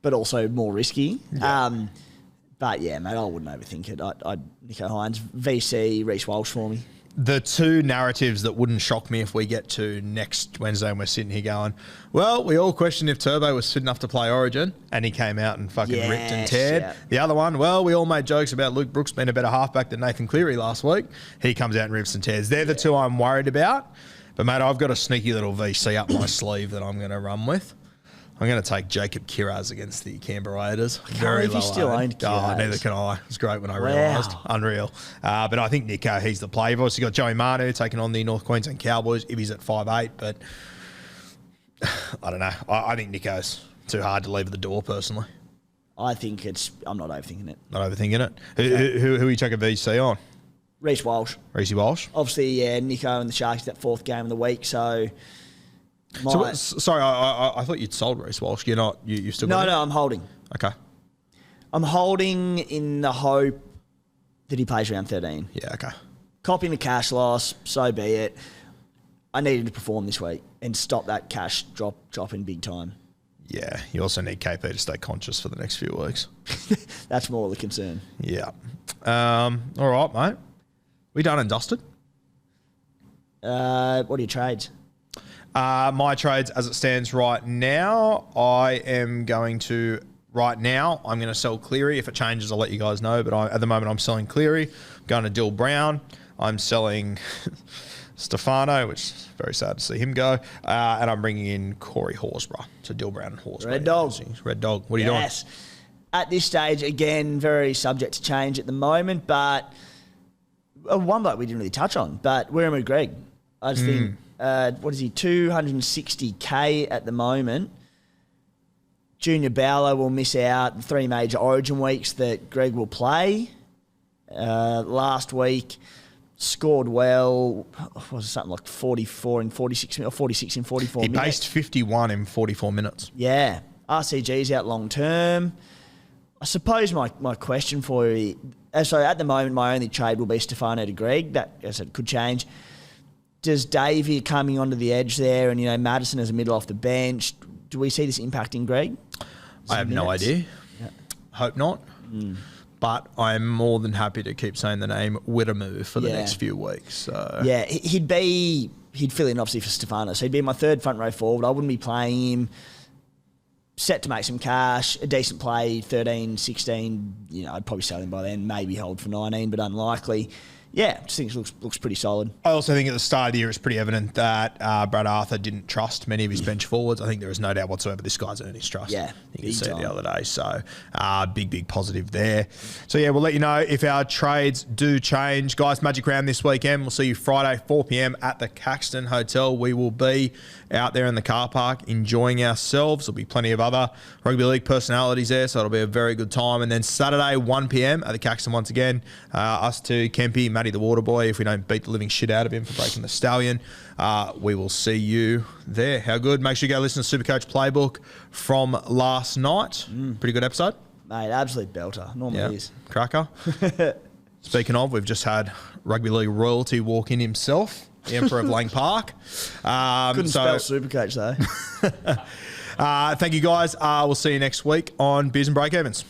but also more risky. Yeah. But yeah, mate, I wouldn't overthink it. I'd Nico Hines, VC, Reece Walsh for me. The two narratives that wouldn't shock me if we get to next Wednesday and we're sitting here going, well, we all questioned if Turbo was fit enough to play Origin, and he came out and fucking ripped and teared. Yeah. The other one, well, we all made jokes about Luke Brooks being a better halfback than Nathan Cleary last week. He comes out and rips and tears. They're the two I'm worried about. But, mate, I've got a sneaky little VC up my sleeve that I'm going to run with. I'm going to take Jacob Kiraz against the Canberra Raiders. Very low. Still owned Kiraz. Neither can I. It's great when I realised. Unreal. But I think Nico, he's the play. You've obviously got Joey Manu taking on the North Queensland Cowboys if he's at 5'8", but I don't know. I think Nico's too hard to leave at the door, personally. I'm not overthinking it. Not overthinking it? Who are you taking VC on? Reece Walsh. Reece Walsh? Obviously, yeah, Nico and the Sharks that fourth game of the week, so... Sorry, I thought you'd sold Reece Walsh. You're not. You still got No, I'm holding. Okay. I'm holding in the hope that he plays around 13. Yeah, okay. Copying the cash loss, so be it. I need him to perform this week and stop that cash dropping big time. Yeah, you also need KP to stay conscious for the next few weeks. That's more the concern. Yeah. All right, mate. We done and dusted? What are your trades? My trades, as it stands right now, I'm going to sell Cleary. If it changes, I'll let you guys know. But at the moment, I'm selling Cleary. I'm going to Dill Brown. I'm selling Stefano, which is very sad to see him go. And I'm bringing in Corey Horsburgh. So Dill Brown and Horsburgh. Red Dog. Red Dog. What are you doing? Yes. At this stage, again, very subject to change at the moment. But one bloke we didn't really touch on, but Wiremu Greg. I just think what is he, 260K at the moment. Junior Bowler will miss out the 3 major Origin weeks that Greg will play. Last week, scored well. Was it something like 44 in 46 or 46 in 44 minutes? He paced 51 in 44 minutes. Yeah. RCG's out long term. I suppose my question for you, so at the moment, my only trade will be Stefano to Greg. That, as I said, could change. Does Davey coming onto the edge there and, Madison as a middle off the bench, do we see this impacting Greg? I have no idea. Yeah. Hope not. But I'm more than happy to keep saying the name Whittemove for the next few weeks. So. Yeah, he'd fill in obviously for Stefano. So he'd be my third front row forward. I wouldn't be playing him. Set to make some cash, a decent play, 13, 16. I'd probably sell him by then, maybe hold for 19, but unlikely. Yeah, just think it looks pretty solid. I also think at the start of the year it's pretty evident that Brad Arthur didn't trust many of his bench forwards. I think there is no doubt whatsoever this guy's earned his trust. Yeah, you can see it the other day. So big positive there. So yeah, we'll let you know if our trades do change. Guys, Magic Round this weekend. We'll see you Friday, 4 p.m. at the Caxton Hotel. We will be out there in the car park enjoying ourselves. There'll be plenty of other rugby league personalities there, so it'll be a very good time. And then Saturday, 1 p.m. at the Caxton once again. Us two, Kempy, Matty the Waterboy, if we don't beat the living shit out of him for breaking the stallion, we will see you there. How good? Make sure you go listen to Supercoach Playbook from last night. Pretty good episode. Mate, absolute belter. Normally is. Cracker. Speaking of, we've just had rugby league royalty walk in himself, the Emperor of Lang Park. Couldn't spell Supercoach though. Thank you guys. We'll see you next week on Beers and Breakevens.